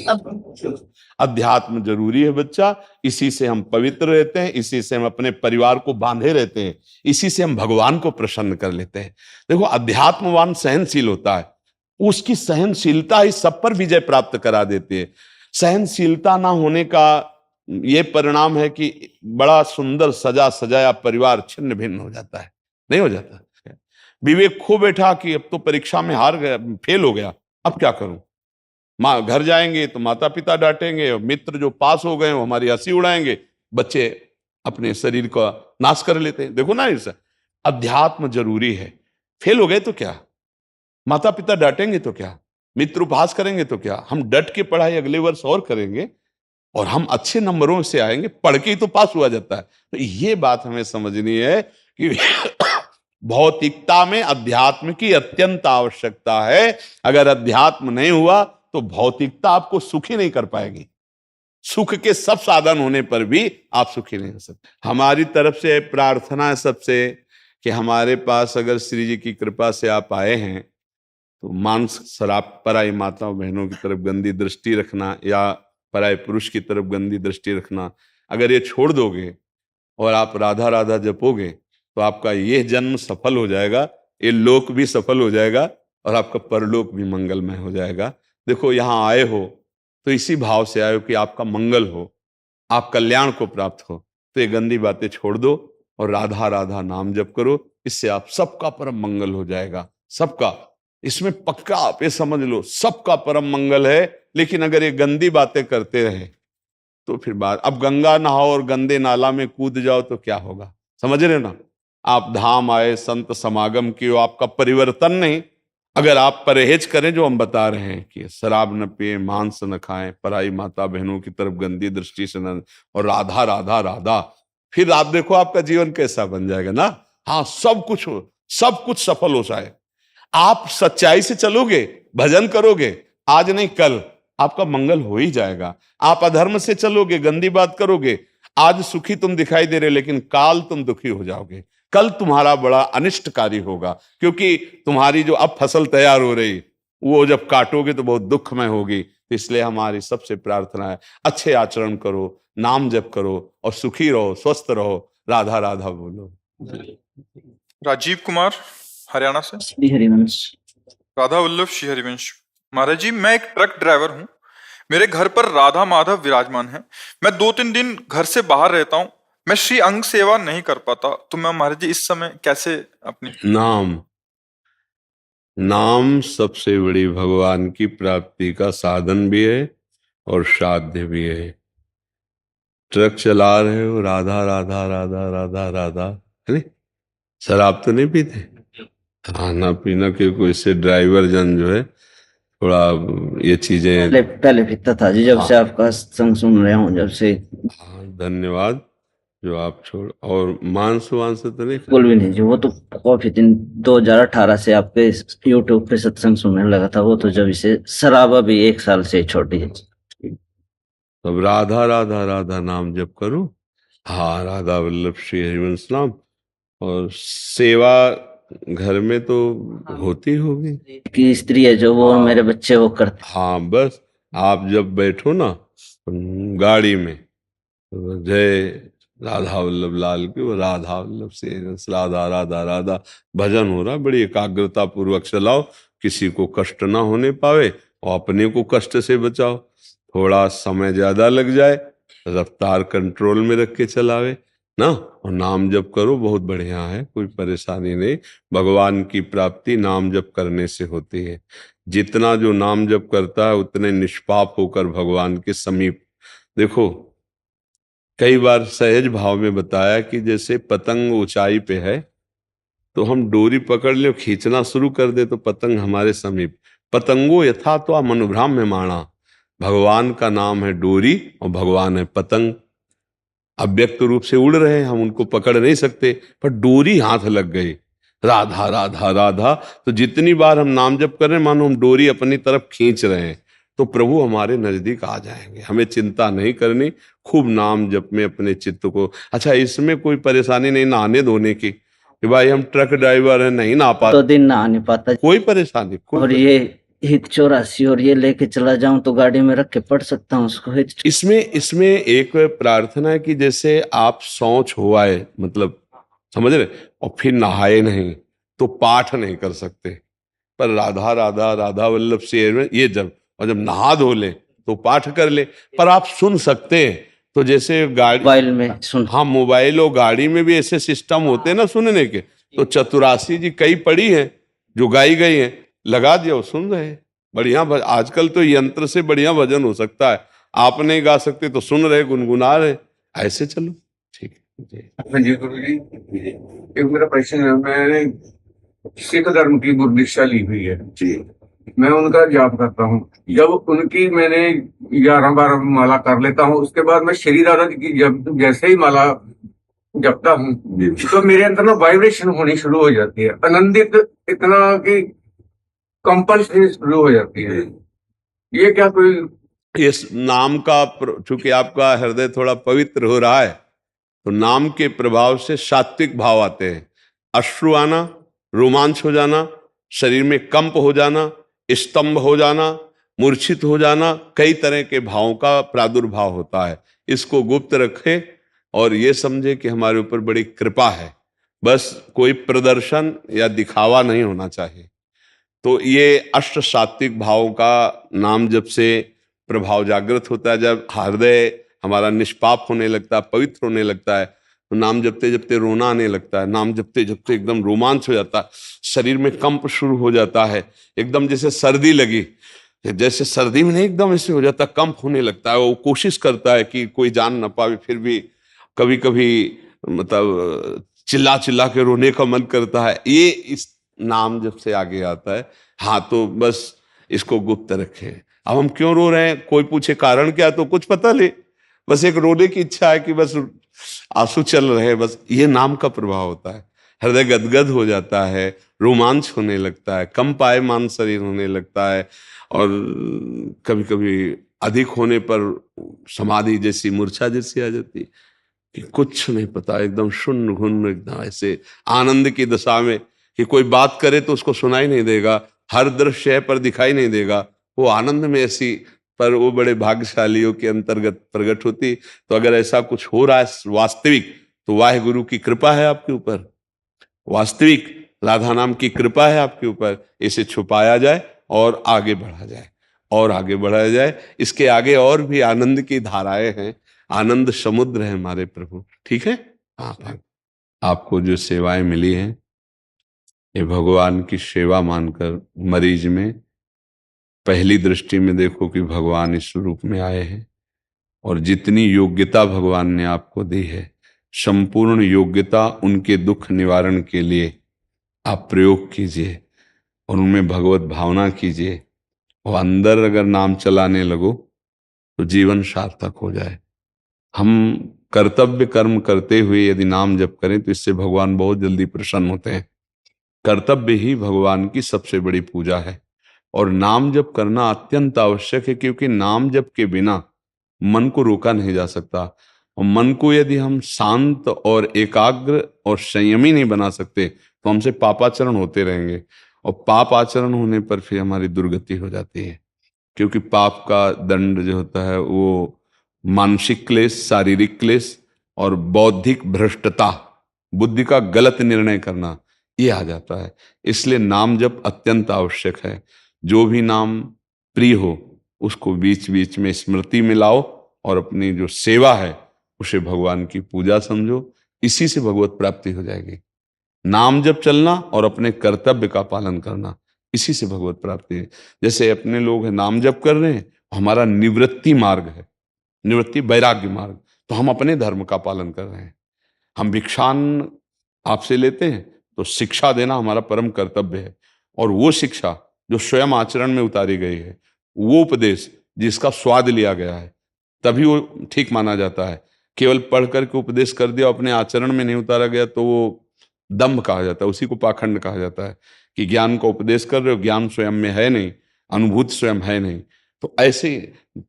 अब अध्यात्म जरूरी है बच्चा, इसी से हम पवित्र रहते हैं, इसी से हम अपने परिवार को बांधे रहते हैं, इसी से हम भगवान को प्रसन्न कर लेते हैं। देखो अध्यात्मवान सहनशील होता है, उसकी सहनशीलता ही सब पर विजय प्राप्त करा देती है। सहनशीलता ना होने का ये परिणाम है कि बड़ा सुंदर सजा सजाया परिवार छिन्न भिन्न हो जाता है, नहीं हो जाता। विवेक खो बैठा कि अब तो परीक्षा में हार गया, फेल हो गया, अब क्या करूं? माँ घर जाएंगे तो माता पिता डांटेंगे, और मित्र जो पास हो गए वो हमारी हंसी उड़ाएंगे, बच्चे अपने शरीर का नाश कर लेते हैं। देखो ना, इस अध्यात्म जरूरी है। फेल हो गए तो क्या, माता पिता डांटेंगे तो क्या, मित्र उपहास करेंगे तो क्या, हम डट के पढ़ाई अगले वर्ष और करेंगे और हम अच्छे नंबरों से आएंगे। पढ़ के ही तो पास हुआ जाता है। तो ये बात हमें समझनी है कि भौतिकता में अध्यात्म की अत्यंत आवश्यकता है। अगर अध्यात्म नहीं हुआ तो भौतिकता आपको सुखी नहीं कर पाएगी। सुख के सब साधन होने पर भी आप सुखी नहीं हो सकते। हमारी तरफ से प्रार्थना है सबसे कि हमारे पास अगर श्री जी की कृपा से आप आए हैं तो मांस शराब, पराई माताओं बहनों की तरफ गंदी दृष्टि रखना या पराय पुरुष की तरफ गंदी दृष्टि रखना, अगर ये छोड़ दोगे और आप राधा राधा जपोगे तो आपका ये जन्म सफल हो जाएगा, ये लोक भी सफल हो जाएगा और आपका परलोक भी मंगलमय हो जाएगा। देखो, यहाँ आए हो तो इसी भाव से आए हो कि आपका मंगल हो, आप कल्याण को प्राप्त हो। तो ये गंदी बातें छोड़ दो और राधा राधा नाम जप करो, इससे आप सबका परम मंगल हो जाएगा। सबका, इसमें पक्का आप ये समझ लो, सबका परम मंगल है। लेकिन अगर ये गंदी बातें करते रहे तो फिर बात, अब गंगा नहाओ और गंदे नाला में कूद जाओ तो क्या होगा, समझ रहे ना। आप धाम आए, संत समागम किए, आपका परिवर्तन नहीं। अगर आप परहेज करें जो हम बता रहे हैं कि शराब न पिए, मांस न खाएं, पराई माता बहनों की तरफ गंदी दृष्टि से न, और राधा राधा राधा, फिर आप देखो आपका जीवन कैसा बन जाएगा ना। हाँ, सब कुछ सफल हो जाए। आप सच्चाई से चलोगे, भजन करोगे, आज नहीं कल आपका मंगल हो ही जाएगा। आप अधर्म से चलोगे, गंदी बात करोगे, आज सुखी तुम दिखाई दे रहे लेकिन काल तुम दुखी हो जाओगे। कल तुम्हारा बड़ा अनिष्टकारी होगा, क्योंकि तुम्हारी जो अब फसल तैयार हो रही वो जब काटोगे तो बहुत दुखमय होगी। तो इसलिए हमारी सबसे प्रार्थना है, अच्छे आचरण करो, नाम जप करो और सुखी रहो, स्वस्थ रहो, राधा राधा बोलो। राजीव कुमार हरियाणा से। श्री हरिवंश। राधा वल्लभ श्री हरिवंश। महाराज जी, मैं एक ट्रक ड्राइवर हूँ। मेरे घर पर राधा माधव विराजमान है। मैं 2-3 दिन घर से बाहर रहता हूँ। मैं श्री अंग सेवा नहीं कर पाता, तो मैं महाराज जी इस समय कैसे अपनी नाम सबसे बड़ी भगवान की प्राप्ति का साधन भी है और साध्य भी है। ट्रक चला रहे हो, राधा राधा राधा राधा राधा, है नहीं? शराब तो नहीं पीते, खाना पीना के कोई से ड्राइवर जन जो है थोड़ा ये चीजें पहले पीता था जी, जब से आपका संग सुन रहा हूँ, जब से। हाँ, धन्यवाद जो आप छोड़। और मांस वांस तो नहीं, बिल्कुल भी नहीं जी। वो तो काफी दिन 2018 से आपके यूट्यूब पे सत्संग सुनने लगा था। वो तो जब इसे शराब भी 1 साल से छोड़ी है। तब राधा राधा राधा नाम जप करो। हाँ, राधा वल्लभ श्री हरिवंश नाम। और सेवा घर में तो होती होगी कि स्त्री है जो, वो मेरे बच्चे वो करते। हाँ, बस आप जब बैठो ना गाड़ी में, तो जय राधा वल्लभ लाल की, वो राधा वल्लभ से राधा राधा राधा भजन हो रहा, बड़ी एकाग्रता पूर्वक चलाओ, किसी को कष्ट ना होने पावे और अपने को कष्ट से बचाओ। थोड़ा समय ज्यादा लग जाए, रफ्तार कंट्रोल में रख के चलावे ना, और नाम जप करो, बहुत बढ़िया है, कोई परेशानी नहीं। भगवान की प्राप्ति नाम जप करने से होती है। जितना जो नाम जप करता है उतने निष्पाप होकर भगवान के समीप। देखो, कई बार सहज भाव में बताया कि जैसे पतंग ऊंचाई पे है तो हम डोरी पकड़ ले, खींचना शुरू कर दे तो पतंग हमारे समीप। पतंगो यथा तो मनुभ्राम में माना। भगवान का नाम है डोरी और भगवान है पतंग। अव्यक्त रूप से उड़ रहे हैं, हम उनको पकड़ नहीं सकते, पर डोरी हाथ लग गई, राधा राधा राधा। तो जितनी बार हम नाम जप कर रहे हैं, मानो हम डोरी अपनी तरफ खींच रहे हैं, तो प्रभु हमारे नजदीक आ जाएंगे। हमें चिंता नहीं करनी, खूब नाम जप में अपने चित्त को। अच्छा, इसमें कोई परेशानी नहीं नहाने धोने की कि भाई हम ट्रक ड्राइवर हैं, नहीं नहा पाते, 2 दिन नहा नहीं पाता। कोई परेशानी और ये हित 84 और ये लेके चला जाऊं तो गाड़ी में रख के पढ़ सकता हूँ उसको। इसमें एक प्रार्थना है कि जैसे आप शौच हो आए, मतलब समझ रहे, और फिर नहाए नहीं तो पाठ नहीं कर सकते, पर राधा राधा राधा वल्लभ से ये जब नहा धो ले तो पाठ कर ले। पर आप सुन सकते हैं, तो जैसे गाड़ी मोबाइल में सुन। हाँ, मोबाइल और गाड़ी में भी ऐसे सिस्टम होते हैं ना सुनने के। तो चतुरासी जी कई पढ़ी हैं जो गाई गई हैं, लगा दिया, सुन रहे हैं। बढ़िया आजकल तो यंत्र से बढ़िया भजन हो सकता है, आप नहीं गा सकते तो सुन रहे, गुनगुना रहे, ऐसे चलो, ठीक है जी। हाँ जी गुरु जी, एक मेरा प्रश्न है। मैंने सिख धर्म की गुरु दीक्षा ली हुई है जी, मैं उनका जाप करता हूँ। जब उनकी मैंने 11-12 माला कर लेता हूँ, उसके बाद मैं श्री राधा जी की जब जैसे ही माला जपता हूँ तो मेरे अंदर ना वाइब्रेशन होनी शुरू हो जाती है, आनंदित इतना कि कंपल्सन शुरू हो जाती है। ये क्या कोई इस नाम का चूंकि आपका हृदय थोड़ा पवित्र हो रहा है, तो नाम के प्रभाव से सात्विक भाव आते हैं। अश्रु आना, रोमांच हो जाना, शरीर में कंप हो जाना, स्तंभ हो जाना, मूर्छित हो जाना, कई तरह के भावों का प्रादुर्भाव होता है। इसको गुप्त रखे और ये समझे कि हमारे ऊपर बड़ी कृपा है, बस कोई प्रदर्शन या दिखावा नहीं होना चाहिए। तो ये अष्ट सात्विक भावों का नाम जब से प्रभाव जागृत होता है, जब हृदय हमारा निष्पाप होने लगता है, पवित्र होने लगता है, तो नाम जपते जपते रोना आने लगता है, नाम जपते जपते एकदम रोमांच हो जाता है, शरीर में कंप शुरू हो जाता है, एकदम जैसे सर्दी लगी, जैसे सर्दी में नहीं एकदम ऐसे हो जाता, कंप होने लगता है। वो कोशिश करता है कि कोई जान ना पावे, फिर भी कभी कभी मतलब चिल्ला चिल्ला के रोने का मन करता है। ये इस नाम जब से आगे आता है। हाँ, तो बस इसको गुप्त रखें। अब हम क्यों रो रहे हैं, कोई पूछे कारण क्या, तो कुछ पता ले, बस एक रोने की इच्छा है कि बस आंसू चल रहे हैं, बस ये नाम का प्रभाव होता है। हृदय गदगद हो जाता है, रोमांच होने लगता है, कंपायमान शरीर होने लगता है, और कभी कभी अधिक होने पर समाधि जैसी, मूर्छा जैसी आ जाती है कि कुछ नहीं पता, एकदम शून्य घुन्न, एकदम ऐसे आनंद की दशा में कि कोई बात करे तो उसको सुनाई नहीं देगा, हर दृश्य है पर दिखाई नहीं देगा, वो आनंद में ऐसी। पर वो बड़े भाग्यशालियों के अंतर्गत प्रकट होती। तो अगर ऐसा कुछ हो रहा है वास्तविक, तो वाहे गुरु की कृपा है आपके ऊपर, वास्तविक राधा नाम की कृपा है आपके ऊपर। इसे छुपाया जाए और आगे बढ़ा जाए, और आगे बढ़ाया जाए। इसके आगे और भी आनंद की धाराएं हैं, आनंद समुद्र है हमारे प्रभु, ठीक है। आपको जो सेवाएं मिली हैं, ये भगवान की सेवा मानकर मरीज में पहली दृष्टि में देखो कि भगवान इस रूप में आए हैं, और जितनी योग्यता भगवान ने आपको दी है, संपूर्ण योग्यता उनके दुख निवारण के लिए आप प्रयोग कीजिए और उनमें भगवत भावना कीजिए, और अंदर अगर नाम चलाने लगो तो जीवन सार्थक हो जाए। हम कर्तव्य कर्म करते हुए यदि नाम जप करें तो इससे भगवान बहुत जल्दी प्रसन्न होते हैं। कर्तव्य ही भगवान की सबसे बड़ी पूजा है, और नाम जप करना अत्यंत आवश्यक है, क्योंकि नाम जप के बिना मन को रोका नहीं जा सकता। और मन को यदि हम शांत और एकाग्र और संयमी नहीं बना सकते तो हमसे पापाचरण होते रहेंगे, और पाप आचरण होने पर फिर हमारी दुर्गति हो जाती है। क्योंकि पाप का दंड जो होता है वो मानसिक क्लेश, शारीरिक क्लेश और बौद्धिक भ्रष्टता, बुद्धि का गलत निर्णय करना, ये आ जाता है। इसलिए नाम जप अत्यंत आवश्यक है। जो भी नाम प्रिय हो उसको बीच बीच में स्मृति में लाओ, और अपनी जो सेवा है उसे भगवान की पूजा समझो, इसी से भगवत प्राप्ति हो जाएगी। नाम जप चलना और अपने कर्तव्य का पालन करना, इसी से भगवत प्राप्ति है। जैसे अपने लोग हैं नाम जप कर रहे हैं, हमारा निवृत्ति मार्ग है, निवृत्ति वैराग्य मार्ग, तो हम अपने धर्म का पालन कर रहे हैं। हम भिक्षान आपसे लेते हैं तो शिक्षा देना हमारा परम कर्तव्य है, और वो शिक्षा जो स्वयं आचरण में उतारी गई है, वो उपदेश जिसका स्वाद लिया गया है, तभी वो ठीक माना जाता है। केवल पढ़ करके उपदेश कर दिया, अपने आचरण में नहीं उतारा गया, तो वो दम्भ कहा जाता है, उसी को पाखंड कहा जाता है कि ज्ञान का उपदेश कर रहे हो, ज्ञान स्वयं में है नहीं, अनुभूत स्वयं है नहीं। तो ऐसे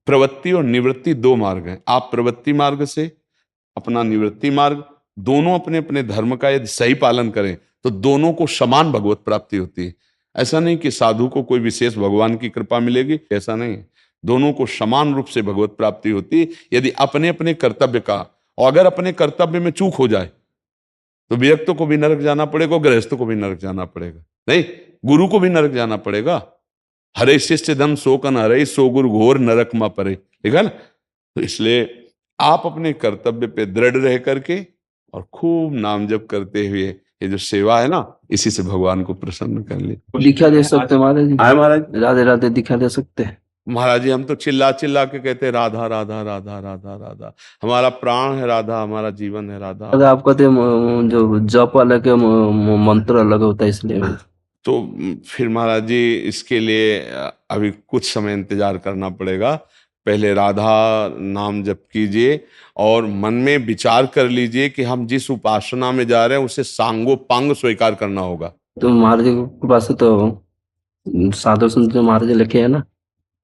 प्रवृत्ति और निवृत्ति दो मार्ग हैं। आप प्रवृत्ति मार्ग से अपना निवृत्ति मार्ग, दोनों अपने अपने धर्म का यदि सही पालन करें तो दोनों को समान भगवत प्राप्ति होती है। ऐसा नहीं कि साधु को कोई विशेष भगवान की कृपा मिलेगी, ऐसा नहीं है। दोनों को समान रूप से भगवत प्राप्ति होती है यदि अपने अपने कर्तव्य का, और अगर अपने कर्तव्य में चूक हो जाए तो विरक्त को भी नरक जाना पड़ेगा, गृहस्थ को भी नरक जाना पड़ेगा, नहीं गुरु को भी नरक जाना पड़ेगा। हरे शिष्य धन शोकन हरे, सो गुरु घोर नरक मा परे, ठीक है ना। तो इसलिए आप अपने कर्तव्य पे दृढ़ रह करके और खूब नाम जप करते हुए ये जो सेवा है ना, इसी से भगवान को प्रसन्न कर ले। दिखा दे सकते हैं महाराज जी? आए महाराज। राधे राधे दिखा दे सकते हैं? महाराज जी हम तो चिल्ला चिल्ला के कहते हैं राधा राधा राधा राधा राधा, हमारा प्राण है राधा, हमारा जीवन है राधा। अगर आप कहते हैं जो जप अलग है मंत्र अलग होता है इसलिए। तो फिर महाराज जी इसके लिए अभी कुछ समय इंतजार करना पड़ेगा। पहले राधा नाम जप कीजिए और मन में विचार कर लीजिए कि हम जिस उपासना में जा रहे हैं उसे सांगो पांग स्वीकार करना होगा। तो महाराज जी के पास तो साधक संत जो महाराज जी लिखे है ना,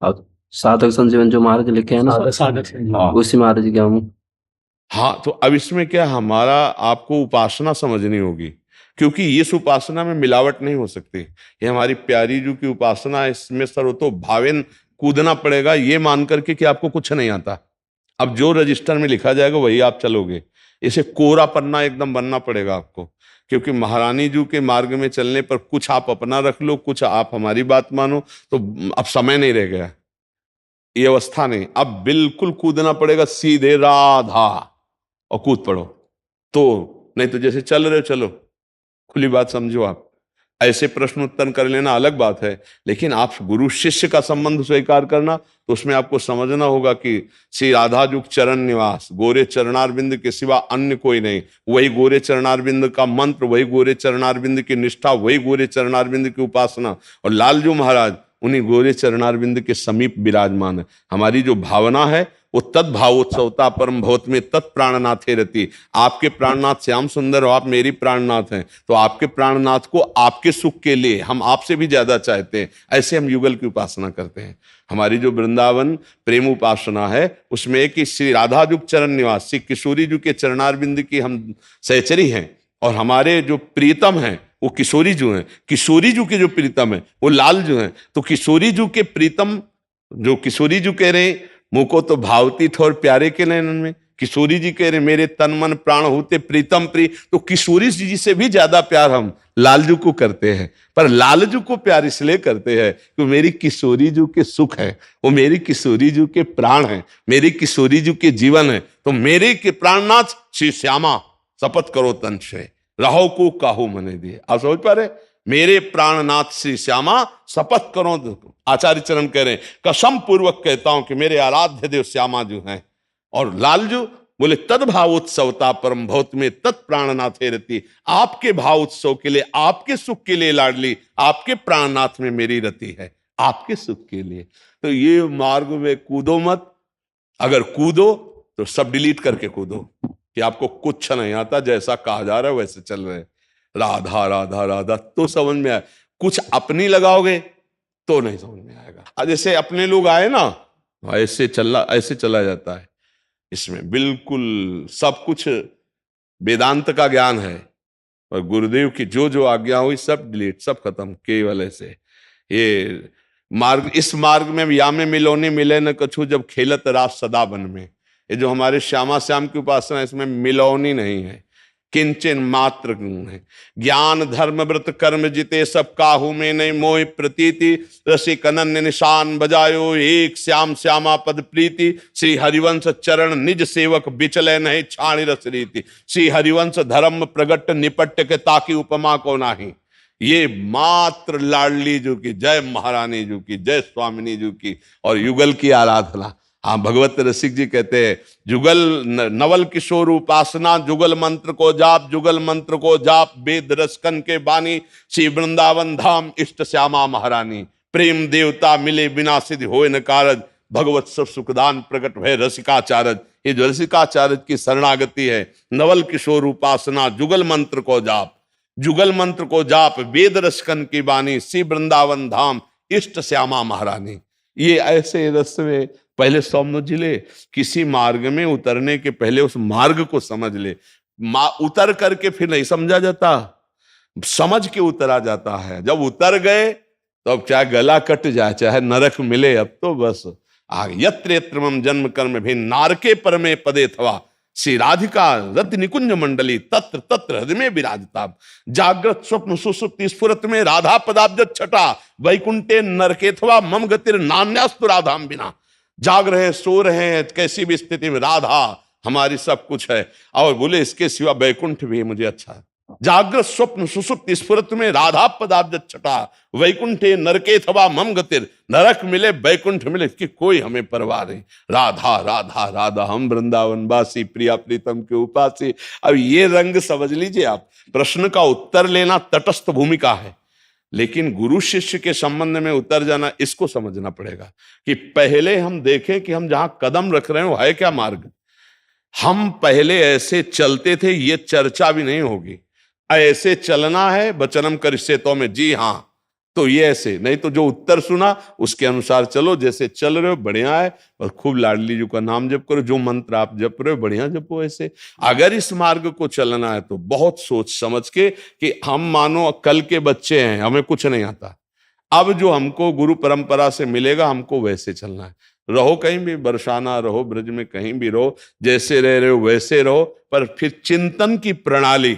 और साधक संजीवन जो महाराज जी लिखे है ना, उसी महाराज जी का हम। हाँ, तो अब इसमें क्या, हमारा आपको उपासना समझनी होगी, क्योंकि इस उपासना में मिलावट नहीं हो सकती। ये हमारी प्यारी जी की उपासना है, इसमें सर्वतो भावेन कूदना पड़ेगा, ये मान करके कि आपको कुछ नहीं आता। अब जो रजिस्टर में लिखा जाएगा वही आप चलोगे। इसे कोरा पन्ना एकदम बनना पड़ेगा आपको, क्योंकि महारानी जी के मार्ग में चलने पर कुछ आप अपना रख लो, कुछ आप हमारी बात मानो, तो अब समय नहीं रह गया, ये अवस्था नहीं। अब बिल्कुल कूदना पड़ेगा सीधे राधा और कूद पड़ो। तो नहीं तो जैसे चल रहे हो चलो, खुली बात समझो। आप ऐसे प्रश्न उत्तर कर लेना अलग बात है, लेकिन आप गुरु शिष्य का संबंध स्वीकार करना, तो उसमें आपको समझना होगा कि श्री राधा जुग चरण निवास, गोरे चरणारविंद के सिवा अन्य कोई नहीं। वही गोरे चरणारविंद का मंत्र, वही गोरे चरणारविंद की निष्ठा, वही गोरे चरणारविंद की उपासना। और लालजू महाराज उन्हीं गोरे चरणारविंद के समीप विराजमान है। हमारी जो भावना है वो तद्भावोत्सवता परम भवत में तत्प्राणनाथे रति। आपके प्राणनाथ श्याम सुंदर हो, आप मेरी प्राणनाथ हैं, तो आपके प्राणनाथ को आपके सुख के लिए हम आपसे भी ज्यादा चाहते हैं। ऐसे हम युगल की उपासना करते हैं। हमारी जो वृंदावन प्रेम उपासना है उसमें एक श्री राधा जुग चरण निवास, श्री किशोरी जी के चरणारविंद की हम सहचरी हैं, और हमारे जो प्रीतम हैं वो किशोरी जी हैं। किशोरी जी के जो प्रीतम है वो लाल जी हैं। तो किशोरी जी के प्रीतम, जो किशोरी जी कह रहे हैं मुझको तो भावती ठोर प्यारे के नयन में, किशोरी जी कह रहे मेरे तन मन प्राण होते प्रीतम प्रिय। तो किशोरी जी से भी ज्यादा प्यार हम लालजू को करते हैं। पर लालजू को प्यार इसलिए करते हैं कि मेरी किशोरी जी के सुख है, वो मेरी किशोरी जी के प्राण है, मेरी किशोरी जी के जीवन है। तो मेरे के प्राणनाथ श्री श्यामा शपथ करो तन से रहो को काहू मने दिए। आप समझ पा रहे, मेरे प्राणनाथ श्री श्यामा शपथ करो। आचार्य चरण कह रहे हैं कसम पूर्वक कहता हूं कि मेरे आराध्य देव श्यामा जो हैं। और लालजू बोले तद्भावोत्सवता परम भवत में तत्प्राणनाथे रति। आपके भाव उत्सव के लिए, आपके सुख के लिए लाडली, आपके प्राणनाथ में मेरी रति है, आपके सुख के लिए। तो ये मार्ग में कूदो मत। अगर कूदो तो सब डिलीट करके कूदो कि आपको कुछ नहीं आता, जैसा कहा जा रहा है वैसे चल रहे। राधा राधा राधा तो समझ में आए, कुछ अपनी लगाओगे तो नहीं समझ में आएगा। जैसे अपने लोग आए ना, ऐसे चला जाता है। इसमें बिल्कुल सब कुछ वेदांत का ज्ञान है, और गुरुदेव की जो जो आज्ञा हुई सब डिलीट, सब खत्म, केवल ऐसे। ये मार्ग, इस मार्ग में या में मिलोनी मिले न कछु जब खेलत रास सदा बन में। ये जो हमारे श्यामा श्याम की उपासना है इसमें मिलोनी नहीं है, किंचन मात्र है। ज्ञान धर्म व्रत कर्म जिते सब काहू में नहीं मोह प्रतीति। रसिक अनन्य निशान बजायो एक श्याम श्यामा पद प्रीति। श्री हरिवंश चरण निज सेवक बिचले नहीं छाणी रस रीति। श्री हरिवंश धर्म प्रगट निपट के ताकि उपमा को नाही। ये मात्र लाडली जी की जय, महारानी जी की जय, स्वामिनी जी की और युगल की आराधना। हाँ, भगवत रसिक जी कहते हैं जुगल नवल किशोर उपासना, जुगल मंत्र को जाप, जुगल मंत्र को जाप, वेद रसकन के बानी। श्री वृंदावन धाम इष्ट श्यामा महारानी। प्रेम देवता मिले बिना सिद्ध होए न कारज। भगवत सब सुखदान प्रकट भय रसिकाचारज। ये जो रसिकाचारज की शरणागति है, नवल किशोर उपासना, जुगल मंत्र को जाप, जुगल मंत्र को जाप, वेद रसकन की बानी, श्री वृंदावन धाम इष्ट श्यामा महारानी। ये ऐसे रस में पहले समझ ले, किसी मार्ग में उतरने के पहले उस मार्ग को समझ ले। उतर करके फिर नहीं समझा जाता, समझ के उतरा जाता है। जब उतर गए तो अब चाहे गला कट जाए, चाहे नरक मिले, अब तो बस आगे। यत्र यत्र मम जन्म कर्म भी नारके परमे पदे थवा। श्री राधिका रति निकुंज मंडली तत्र तत्र हृदय में विराजता। जागृत स्वप्न सुसुप्ति स्फुरत में राधा पदाब्ज छटा। वैकुंठे नरकेथवा मम गतिर नान्यास्तु राधाम बिना। जाग रहे सो रहे हैं, कैसी भी स्थिति में राधा हमारी सब कुछ है। और बोले इसके सिवा वैकुंठ भी मुझे अच्छा है, जागृत स्वप्न सुसुप्ति स्फुरत में राधा पदाब्ज छटा, वैकुंठे नरके थवा मम गतिर, नरक मिले वैकुंठ मिले कि कोई हमें परवाह नहीं। राधा राधा राधा हम वृंदावन वासी, प्रिया प्रीतम के उपासी। अब ये रंग समझ लीजिए आप। प्रश्न का उत्तर लेना तटस्थ भूमिका है, लेकिन गुरु शिष्य के संबंध में उतर जाना, इसको समझना पड़ेगा कि पहले हम देखें कि हम जहां कदम रख रहे हैं वो है क्या मार्ग। हम पहले ऐसे चलते थे, ये चर्चा भी नहीं होगी। ऐसे चलना है वचनम करिष्ये तो में, जी हाँ, तो ये ऐसे नहीं तो जो उत्तर सुना उसके अनुसार चलो। जैसे चल रहे हो बढ़िया है, और खूब लाडली जी का नाम जप करो, जो मंत्र आप जप रहे हो बढ़िया जपो। ऐसे अगर इस मार्ग को चलना है तो बहुत सोच समझ के, कि हम मानो कल के बच्चे हैं, हमें कुछ नहीं आता, अब जो हमको गुरु परंपरा से मिलेगा हमको वैसे चलना है। रहो कहीं भी, बरसाना रहो, ब्रज में कहीं भी रहो, जैसे रह रहे हो वैसे रहो, पर फिर चिंतन की प्रणाली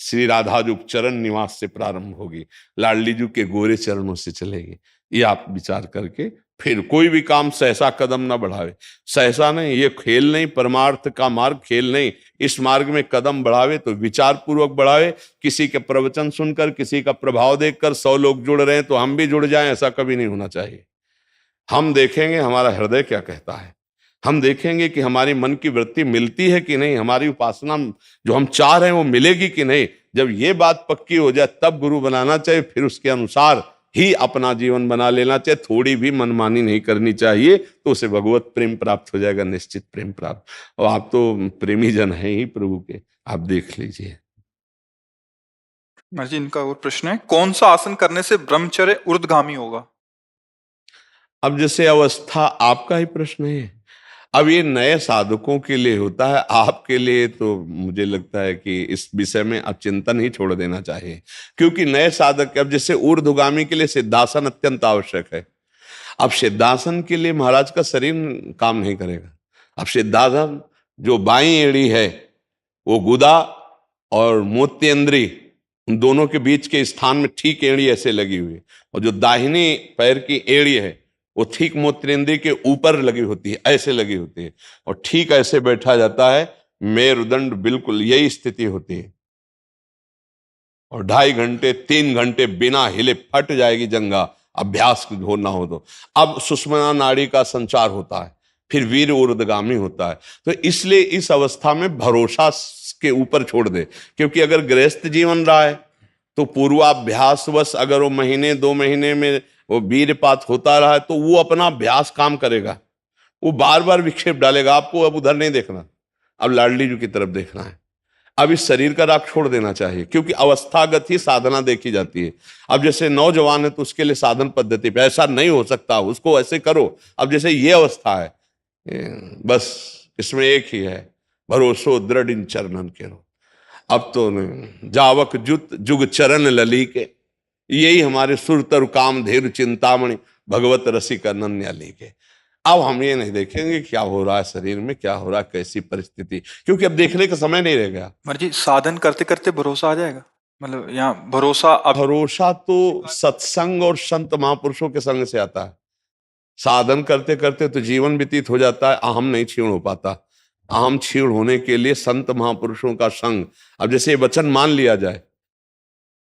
श्री राधा जी चरण निवास से प्रारंभ होगी, लाडली जी के गोरे चरणों से चलेगी। ये आप विचार करके फिर कोई भी काम सहसा कदम ना बढ़ावे। सहसा नहीं, ये खेल नहीं, परमार्थ का मार्ग खेल नहीं। इस मार्ग में कदम बढ़ावे तो विचार पूर्वक बढ़ावे। किसी के प्रवचन सुनकर, किसी का प्रभाव देखकर 100 लोग जुड़ रहे हैं तो हम भी जुड़ जाएं, ऐसा कभी नहीं होना चाहिए। हम देखेंगे हमारा हृदय क्या कहता है, हम देखेंगे कि हमारी मन की वृत्ति मिलती है कि नहीं, हमारी उपासना जो हम चाह रहे हैं वो मिलेगी कि नहीं। जब ये बात पक्की हो जाए तब गुरु बनाना चाहिए, फिर उसके अनुसार ही अपना जीवन बना लेना चाहिए। थोड़ी भी मनमानी नहीं करनी चाहिए, तो उसे भगवत प्रेम प्राप्त हो जाएगा, निश्चित प्रेम प्राप्त। और आप तो प्रेमी जन हैं ही प्रभु के, आप देख लीजिए। महाराज जी इनका और प्रश्न है, कौन सा आसन करने से ब्रह्मचर्य ऊर्ध्वगामी होगा? अब जैसे अवस्था आपका ही प्रश्न है, अब ये नए साधकों के लिए होता है, आपके लिए तो मुझे लगता है कि इस विषय में आप चिंतन ही छोड़ देना चाहिए। क्योंकि नए साधक, अब जैसे ऊर्ध्वगामी के लिए सिद्धासन अत्यंत आवश्यक है। अब सिद्धासन के लिए महाराज का शरीर काम नहीं करेगा। अब सिद्धासन जो बाईं एड़ी है वो गुदा और मोत्येंद्री, उन दोनों के बीच के स्थान में ठीक एड़ी ऐसे लगी हुई है, और जो दाहिनी पैर की एड़ी है वो ठीक मोत्रेंद्री के ऊपर लगी होती है, ऐसे लगी होती है, और ठीक ऐसे बैठा जाता है। मेरुदंड बिल्कुल यही स्थिति होती है, और 2.5 घंटे 3 घंटे बिना हिले फट जाएगी जंघा, अभ्यास होना हो तो। अब सुषुम्ना नाड़ी का संचार होता है, फिर वीर ऊर्ध्वगामी होता है। तो इसलिए इस अवस्था में भरोसा के ऊपर छोड़ दे। क्योंकि अगर गृहस्थ जीवन रहा है तो पूर्वाभ्यासवश अगर वो महीने 2 महीने में वो वीरपात होता रहा है तो वो अपना अभ्यास काम करेगा, वो बार बार विक्षेप डालेगा। आपको अब उधर नहीं देखना, अब लाडली जी की तरफ देखना है। अब इस शरीर का राग छोड़ देना चाहिए, क्योंकि अवस्थागत ही साधना देखी जाती है। अब जैसे नौजवान है तो उसके लिए साधन पद्धति पे ऐसा नहीं हो सकता, उसको ऐसे करो। अब जैसे ये अवस्था है, बस इसमें एक ही है, भरोसो दृढ़ इन चरणन केरो। अब तो जावक जुत जुग चरण लली के, यही हमारे सुरतर काम धेर चिंतामणि भगवत रसिक अनन्याली के। अब हम ये नहीं देखेंगे क्या हो रहा है शरीर में, क्या हो रहा है, कैसी परिस्थिति, क्योंकि अब देखने का समय नहीं रह गया। महाराज जी साधन करते करते भरोसा आ जाएगा, मतलब यहाँ भरोसा भरोसा तो सत्संग और संत महापुरुषों के संग से आता है। साधन करते करते तो जीवन व्यतीत हो जाता है, अहम नहीं क्षीण हो पाता। अहम क्षीण होने के लिए संत महापुरुषों का संग। अब जैसे ये वचन मान लिया जाए,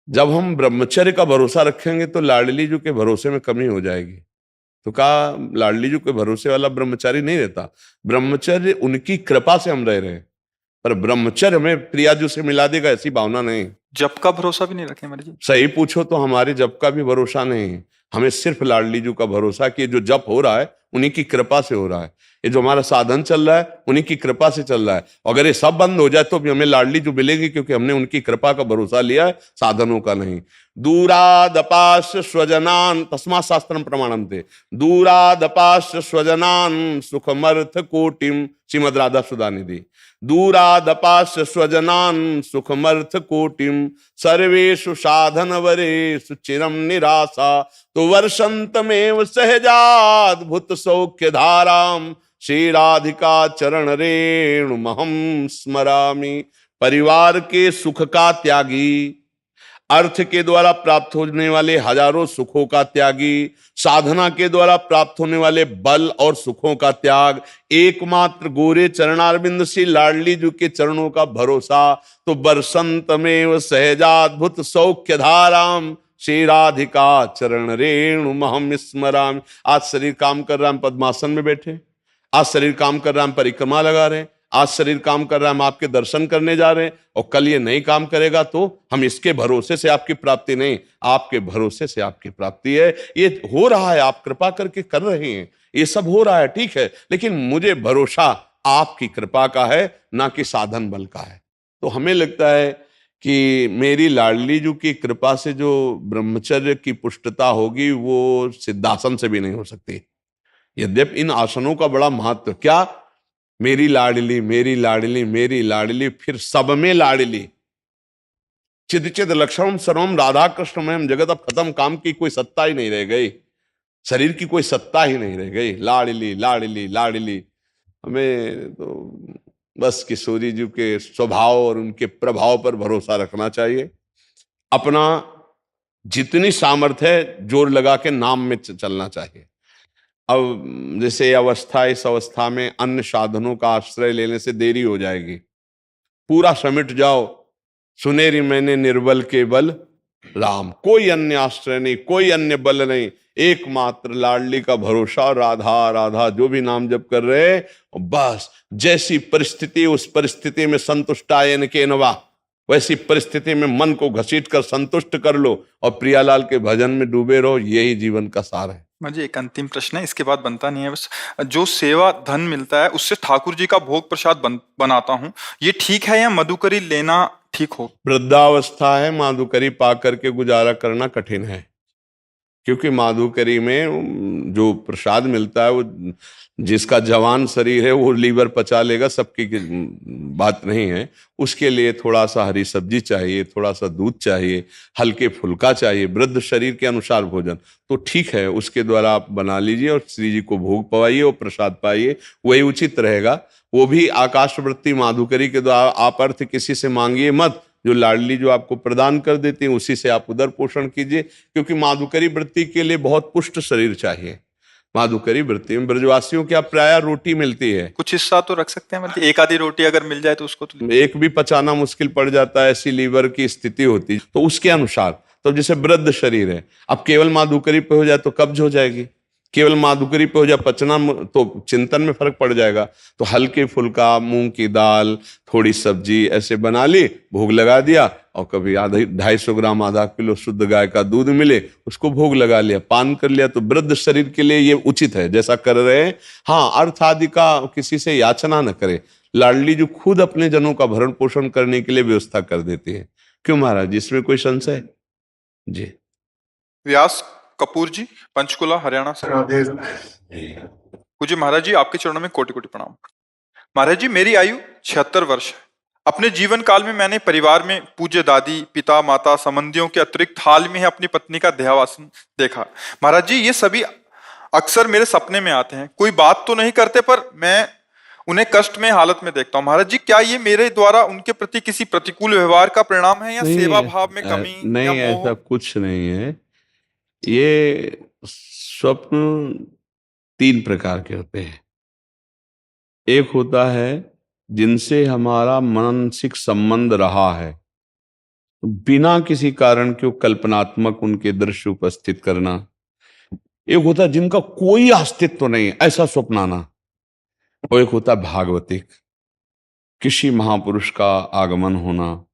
जब हम ब्रह्मचर्य का भरोसा रखेंगे तो लाडली जी के भरोसे में कमी हो जाएगी। तो कहा लाडली जी के भरोसे वाला ब्रह्मचारी नहीं रहता। ब्रह्मचर्य उनकी कृपा से हम रह रहे हैं, पर ब्रह्मचर्य हमें प्रियाजू से मिला देगा ऐसी भावना नहीं। जप का भरोसा भी नहीं रखे महाराज जी? सही पूछो तो हमारे जप का भी भरोसा नहीं है, हमें सिर्फ लाडली जी का भरोसा कि जो जप हो रहा है उन्हीं की कृपा से हो रहा है। ये जो हमारा साधन चल रहा है उन्हीं की कृपा से चल रहा है। अगर ये सब बंद हो जाए तो भी हमें लाडली जो मिलेगी, क्योंकि हमने उनकी कृपा का भरोसा लिया है, साधनों का नहीं। दूरादपाश स्वजनान तस्मा शास्त्रम प्रमाणम थे, दूरादपाश स्वजनान सुखमर्थ कोटिम, श्रीमद राधा सुधा निधि। दूरादपाश स्वजनान सुखमर्थ कोटिम, सर्वेषु साधन वरेषु चिरम निराशा, तो वर्षंतमेव सहजाद्भुत सौख्य धाराम, श्री राधिका चरण रेणु महम स्मरामि। परिवार के सुख का त्यागी, अर्थ के द्वारा प्राप्त होने वाले हजारों सुखों का त्यागी, साधना के द्वारा प्राप्त होने वाले बल और सुखों का त्याग, एकमात्र गोरे चरणारविंद श्री लाडली जी के चरणों का भरोसा, तो बरसंत में सहजाद्भुत सौख्य धाराम श्री राधिका चरण रेणु महम स्मराम। आज शरीर काम कर रहा है, हम पद्मासन में बैठे, आज शरीर काम कर रहा है, हम परिक्रमा लगा रहे हैं, आज शरीर काम कर रहा है, हम आपके दर्शन करने जा रहे हैं, और कल ये नहीं काम करेगा तो हम इसके भरोसे से आपकी प्राप्ति नहीं, आपके भरोसे से आपकी प्राप्ति है। ये हो रहा है, आप कृपा करके कर रहे हैं, ये सब हो रहा है, ठीक है, लेकिन मुझे भरोसा आपकी कृपा का है, ना कि साधन बल का है। तो हमें लगता है कि मेरी लाडली जी की कृपा से जो ब्रह्मचर्य की पुष्टता होगी वो सिद्धासन से भी नहीं हो सकती। यद्यपि इन आसनों का बड़ा महत्व, क्या मेरी लाडली मेरी लाडली मेरी लाडली, फिर सब में लाडली, चिद चिद लक्षणम सर्वम राधा कृष्ण में जगत, अब खत्म, काम की कोई सत्ता ही नहीं रह गई, शरीर की कोई सत्ता ही नहीं रह गई, लाडली लाडली लाडली। हमें तो बस किशोरी जी के स्वभाव और उनके प्रभाव पर भरोसा रखना चाहिए। अपना जितनी सामर्थ्य है जोर लगा के नाम में चलना चाहिए। अब जैसे अवस्था, इस अवस्था में अन्य साधनों का आश्रय लेने से देरी हो जाएगी, पूरा समिट जाओ, सुनेरी मैंने निर्बल के बल राम, कोई अन्य आश्रय नहीं, कोई अन्य बल नहीं, एकमात्र लाडली का भरोसा, राधा राधा जो भी नाम जप कर रहे, बस जैसी परिस्थिति उस परिस्थिति में संतुष्टायन के नवा, वैसी परिस्थिति में मन को घसीट कर संतुष्ट कर लो और प्रियालाल के भजन में डूबे रहो, यही जीवन का सार है। मुझे एक अंतिम प्रश्न है, इसके बाद बनता नहीं है, बस जो सेवा धन मिलता है उससे ठाकुर जी का भोग प्रसाद बनाता हूँ, ये ठीक है या मधुकरी लेना ठीक हो? वृद्धावस्था है, माधुकरी पा करके गुजारा करना कठिन है, क्योंकि माधुकरी में जो प्रसाद मिलता है वो, जिसका जवान शरीर है वो लीवर पचा लेगा, सबकी बात नहीं है, उसके लिए थोड़ा सा हरी सब्जी चाहिए, थोड़ा सा दूध चाहिए, हल्के फुल्का चाहिए, वृद्ध शरीर के अनुसार भोजन, तो ठीक है, उसके द्वारा आप बना लीजिए और श्री जी को भोग पवाइए और प्रसाद पाइए, वही उचित रहेगा। वो भी आकाशवृत्ति माधुकरी के द्वारा, आप अर्थ किसी से मांगिए मत, जो लाडली जो आपको प्रदान कर देती है उसी से आप उदर पोषण कीजिए, क्योंकि माधुकरी वृत्ति के लिए बहुत पुष्ट शरीर चाहिए। माधुकरी वृत्ति में ब्रजवासियों क्या प्राय रोटी मिलती है, कुछ हिस्सा तो रख सकते हैं, मतलब एक आधी रोटी अगर मिल जाए तो उसको तो एक भी पचाना मुश्किल पड़ जाता है, ऐसी लीवर की स्थिति होती, तो उसके अनुसार, तो जैसे वृद्ध शरीर है, अब केवल माधुकरी पे हो जाए तो कब्ज हो जाएगी, केवल माधुकरी पे हो जाए पचना तो चिंतन में फर्क पड़ जाएगा, तो हल्के फुल्का मूंग की दाल, थोड़ी सब्जी ऐसे बना ली, भोग लगा दिया, और कभी आधा 250 ग्राम आधा किलो शुद्ध गाय का दूध मिले उसको भोग लगा लिया, पान कर लिया, तो वृद्ध शरीर के लिए ये उचित है जैसा कर रहे हैं। हाँ, अर्थ आदि का किसी से याचना न करे, लाडली जो खुद अपने जनों का भरण पोषण करने के लिए व्यवस्था कर देती है। क्यों महाराज, इसमें कोई संशय? जी। व्यास कपूर जी, पंचकुला, हरियाणा से। पूज्य महाराज जी, आपके चरणों में कोटि कोटि प्रणाम। महाराज जी, मेरी आयु 76 वर्ष है। अपने जीवन काल में मैंने परिवार में पूज्य दादी, पिता, माता, संबंधियों के अतिरिक्त हाल में ही अपनी पत्नी का देहावसान देखा। महाराज जी, ये सभी अक्सर मेरे सपने में आते हैं, कोई बात तो नहीं करते पर मैं उन्हें कष्ट में हालत में देखता हूँ। महाराज जी, क्या ये मेरे द्वारा उनके प्रति किसी प्रतिकूल व्यवहार का परिणाम है या सेवा भाव में कमी? नहीं, ऐसा कुछ नहीं है। ये स्वप्न 3 प्रकार के होते हैं। एक होता है जिनसे हमारा मानसिक संबंध रहा है, बिना किसी कारण के कल्पनात्मक उनके दृश्य उपस्थित करना। एक होता है जिनका कोई अस्तित्व नहीं, ऐसा स्वप्न आना। और एक होता है भागवतिक, किसी महापुरुष का आगमन होना,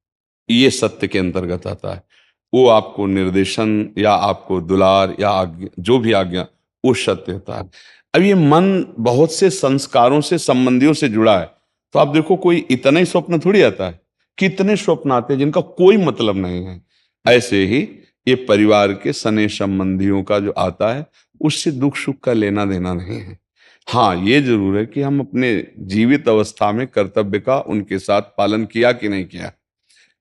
ये सत्य के अंतर्गत आता है। वो आपको निर्देशन या आपको दुलार या आज्ञा, जो भी आज्ञा, वो सत्य होता है। अब ये मन बहुत से संस्कारों से, संबंधियों से जुड़ा है, तो आप देखो कोई इतना ही स्वप्न थोड़ी आता है, कितने स्वप्न आते हैं जिनका कोई मतलब नहीं है। ऐसे ही ये परिवार के सने संबंधियों का जो आता है, उससे दुख सुख का लेना देना नहीं है। हाँ, ये जरूर है कि हम अपने जीवित अवस्था में कर्तव्य का उनके साथ पालन किया कि नहीं किया।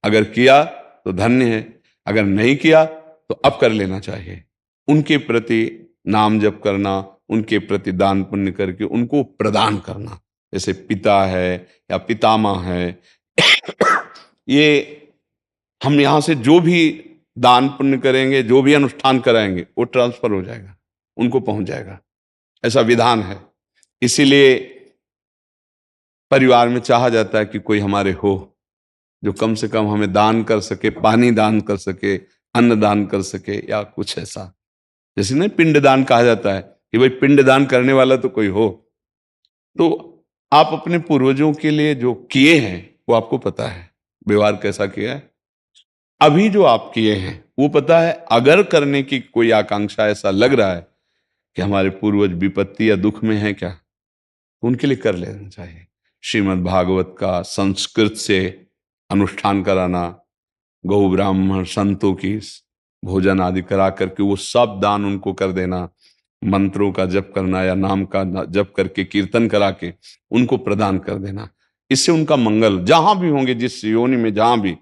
अगर किया तो धन्य है, अगर नहीं किया तो अब कर लेना चाहिए। उनके प्रति नाम जप करना, उनके प्रति दान पुण्य करके उनको प्रदान करना, जैसे पिता है या पितामह है। ये हम यहाँ से जो भी दान पुण्य करेंगे, जो भी अनुष्ठान कराएंगे वो ट्रांसफर हो जाएगा, उनको पहुंच जाएगा। ऐसा विधान है। इसीलिए परिवार में चाहा जाता है कि कोई हमारे हो जो कम से कम हमें दान कर सके, पानी दान कर सके, अन्न दान कर सके, या कुछ ऐसा। जैसे नहीं पिंड दान कहा जाता है कि भाई पिंड दान करने वाला तो कोई हो। तो आप अपने पूर्वजों के लिए जो किए हैं वो आपको पता है, व्यवहार कैसा किया है। अभी जो आप किए हैं वो पता है। अगर करने की कोई आकांक्षा ऐसा लग रहा है कि हमारे पूर्वज विपत्ति या दुख में है क्या, तो उनके लिए कर लेना चाहिए। श्रीमद् भागवत का संस्कृत से अनुष्ठान कराना, गौ ब्राह्मण संतों की भोजन आदि करा करके वो सब दान उनको कर देना, मंत्रों का जप करना या नाम का जप करके कीर्तन करा के उनको प्रदान कर देना। इससे उनका मंगल, जहां भी होंगे, जिस योनि में जहां भी,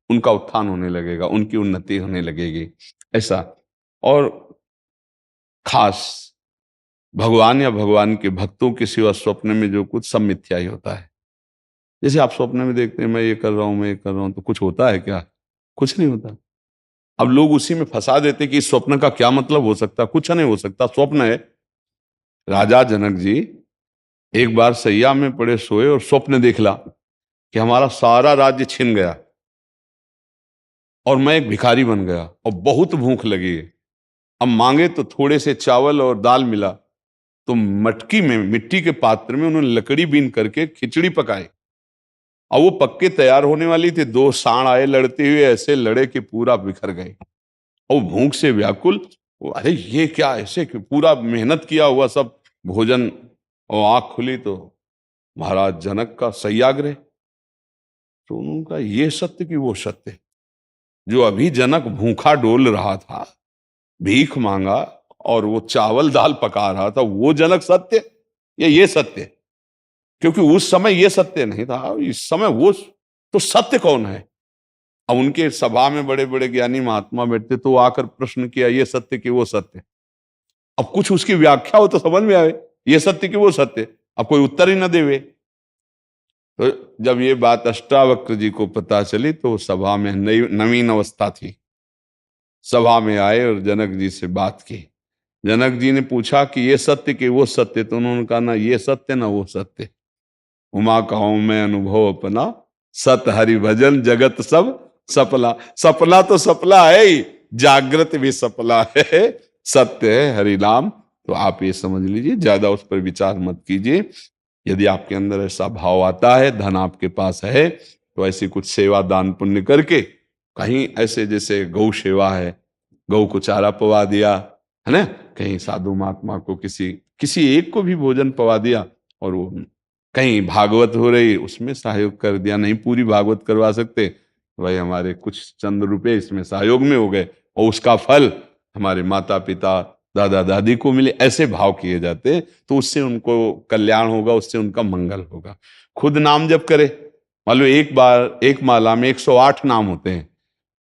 उनका उत्थान होने लगेगा, उनकी उन्नति होने लगेगी। ऐसा। और खास भगवान या भगवान के भक्तों के सिवा स्वप्न में जो कुछ, सब मिथ्या ही होता है। जैसे आप स्वप्न में देखते हैं मैं ये कर रहा हूं, मैं ये कर रहा हूं, तो कुछ होता है क्या? कुछ नहीं होता। अब लोग उसी में फंसा देते कि इस स्वप्न का क्या मतलब हो सकता। कुछ नहीं हो सकता, स्वप्न है। राजा जनक जी एक बार सैया में पड़े सोए और स्वप्न देखला कि हमारा सारा राज्य छिन गया और मैं एक भिखारी बन गया और बहुत भूख लगी है। अब मांगे तो थोड़े से चावल और दाल मिला, तो मटकी में, मिट्टी के पात्र में उन्होंने लकड़ी बीन करके खिचड़ी पकाई और वो पक्के तैयार होने वाली थी। 2 सांड आए, लड़ते हुए ऐसे लड़े कि पूरा बिखर गए और भूख से व्याकुल। अरे ये क्या, ऐसे पूरा मेहनत किया हुआ सब भोजन, और आंख खुली तो महाराज जनक का सत्याग्रह। तो उनका ये सत्य कि वो सत्य, जो अभी जनक भूखा डोल रहा था, भीख मांगा और वो चावल दाल पका रहा था, वो जनक सत्य या ये सत्य? क्योंकि उस समय ये सत्य नहीं था, इस समय वो तो सत्य कौन है? अब उनके सभा में बड़े बड़े ज्ञानी महात्मा बैठते, तो आकर प्रश्न किया ये सत्य कि वो सत्य। अब कुछ उसकी व्याख्या हो तो समझ में आवे, ये सत्य कि वो सत्य। अब कोई उत्तर ही न देवे। तो जब ये बात अष्टावक्र जी को पता चली तो सभा में नवीन अवस्था थी, सभा में आए और जनक जी से बात की। जनक जी ने पूछा कि ये सत्य कि वो सत्य? तो उन्होंने कहा ना ये सत्य ना वो सत्य। उमा कहूं मैं अनुभव अपना, सत हरि भजन जगत सब सपना। सपना तो सपना है ही, जागृत भी सपना है, सत्य है हरि नाम। तो आप ये समझ लीजिए, ज्यादा उस पर विचार मत कीजिए। यदि आपके अंदर ऐसा भाव आता है, धन आपके पास है, तो ऐसी कुछ सेवा दान पुण्य करके, कहीं ऐसे जैसे गौ सेवा है, गौ को चारा पवा दिया है ना, कहीं साधु महात्मा को किसी एक को भी भोजन पवा दिया, और वो कहीं भागवत हो रही उसमें सहयोग कर दिया। नहीं पूरी भागवत करवा सकते, भाई हमारे कुछ चंद रुपए इसमें सहयोग में हो गए और उसका फल हमारे माता पिता दादा दादी को मिले, ऐसे भाव किए जाते, तो उससे उनको कल्याण होगा, उससे उनका मंगल होगा। खुद नाम जप करे, मान लो एक माला में 108 नाम होते हैं,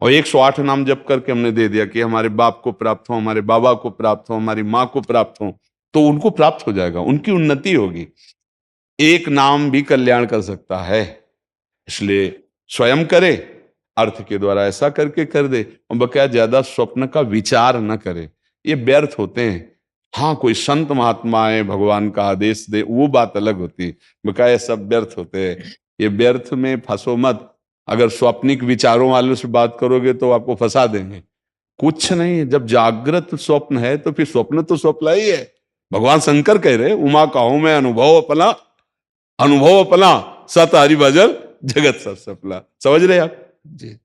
और 108 नाम जप करके हमने दे दिया कि हमारे बाप को प्राप्त हो, हमारे बाबा को प्राप्त हो, हमारी माँ को प्राप्त हो, तो उनको प्राप्त हो जाएगा, उनकी उन्नति होगी। एक नाम भी कल्याण कर सकता है, इसलिए स्वयं करे, अर्थ के द्वारा ऐसा करके कर दे, और बकाया ज्यादा स्वप्न का विचार न करे, ये व्यर्थ होते हैं। हाँ, कोई संत महात्मा है, भगवान का आदेश दे, वो बात अलग होती है, बकाया सब व्यर्थ होते हैं। ये व्यर्थ में फंसो मत। अगर स्वप्निक विचारों वालों से बात करोगे तो आपको फंसा देंगे। कुछ नहीं, जब जागृत स्वप्न है तो फिर स्वप्न तो स्वप्न ही है। भगवान शंकर कह रहे, उमा कहूं मैं अनुभव अपना, सत हरि भजन जगत सब सपना। समझ रहे आप जी?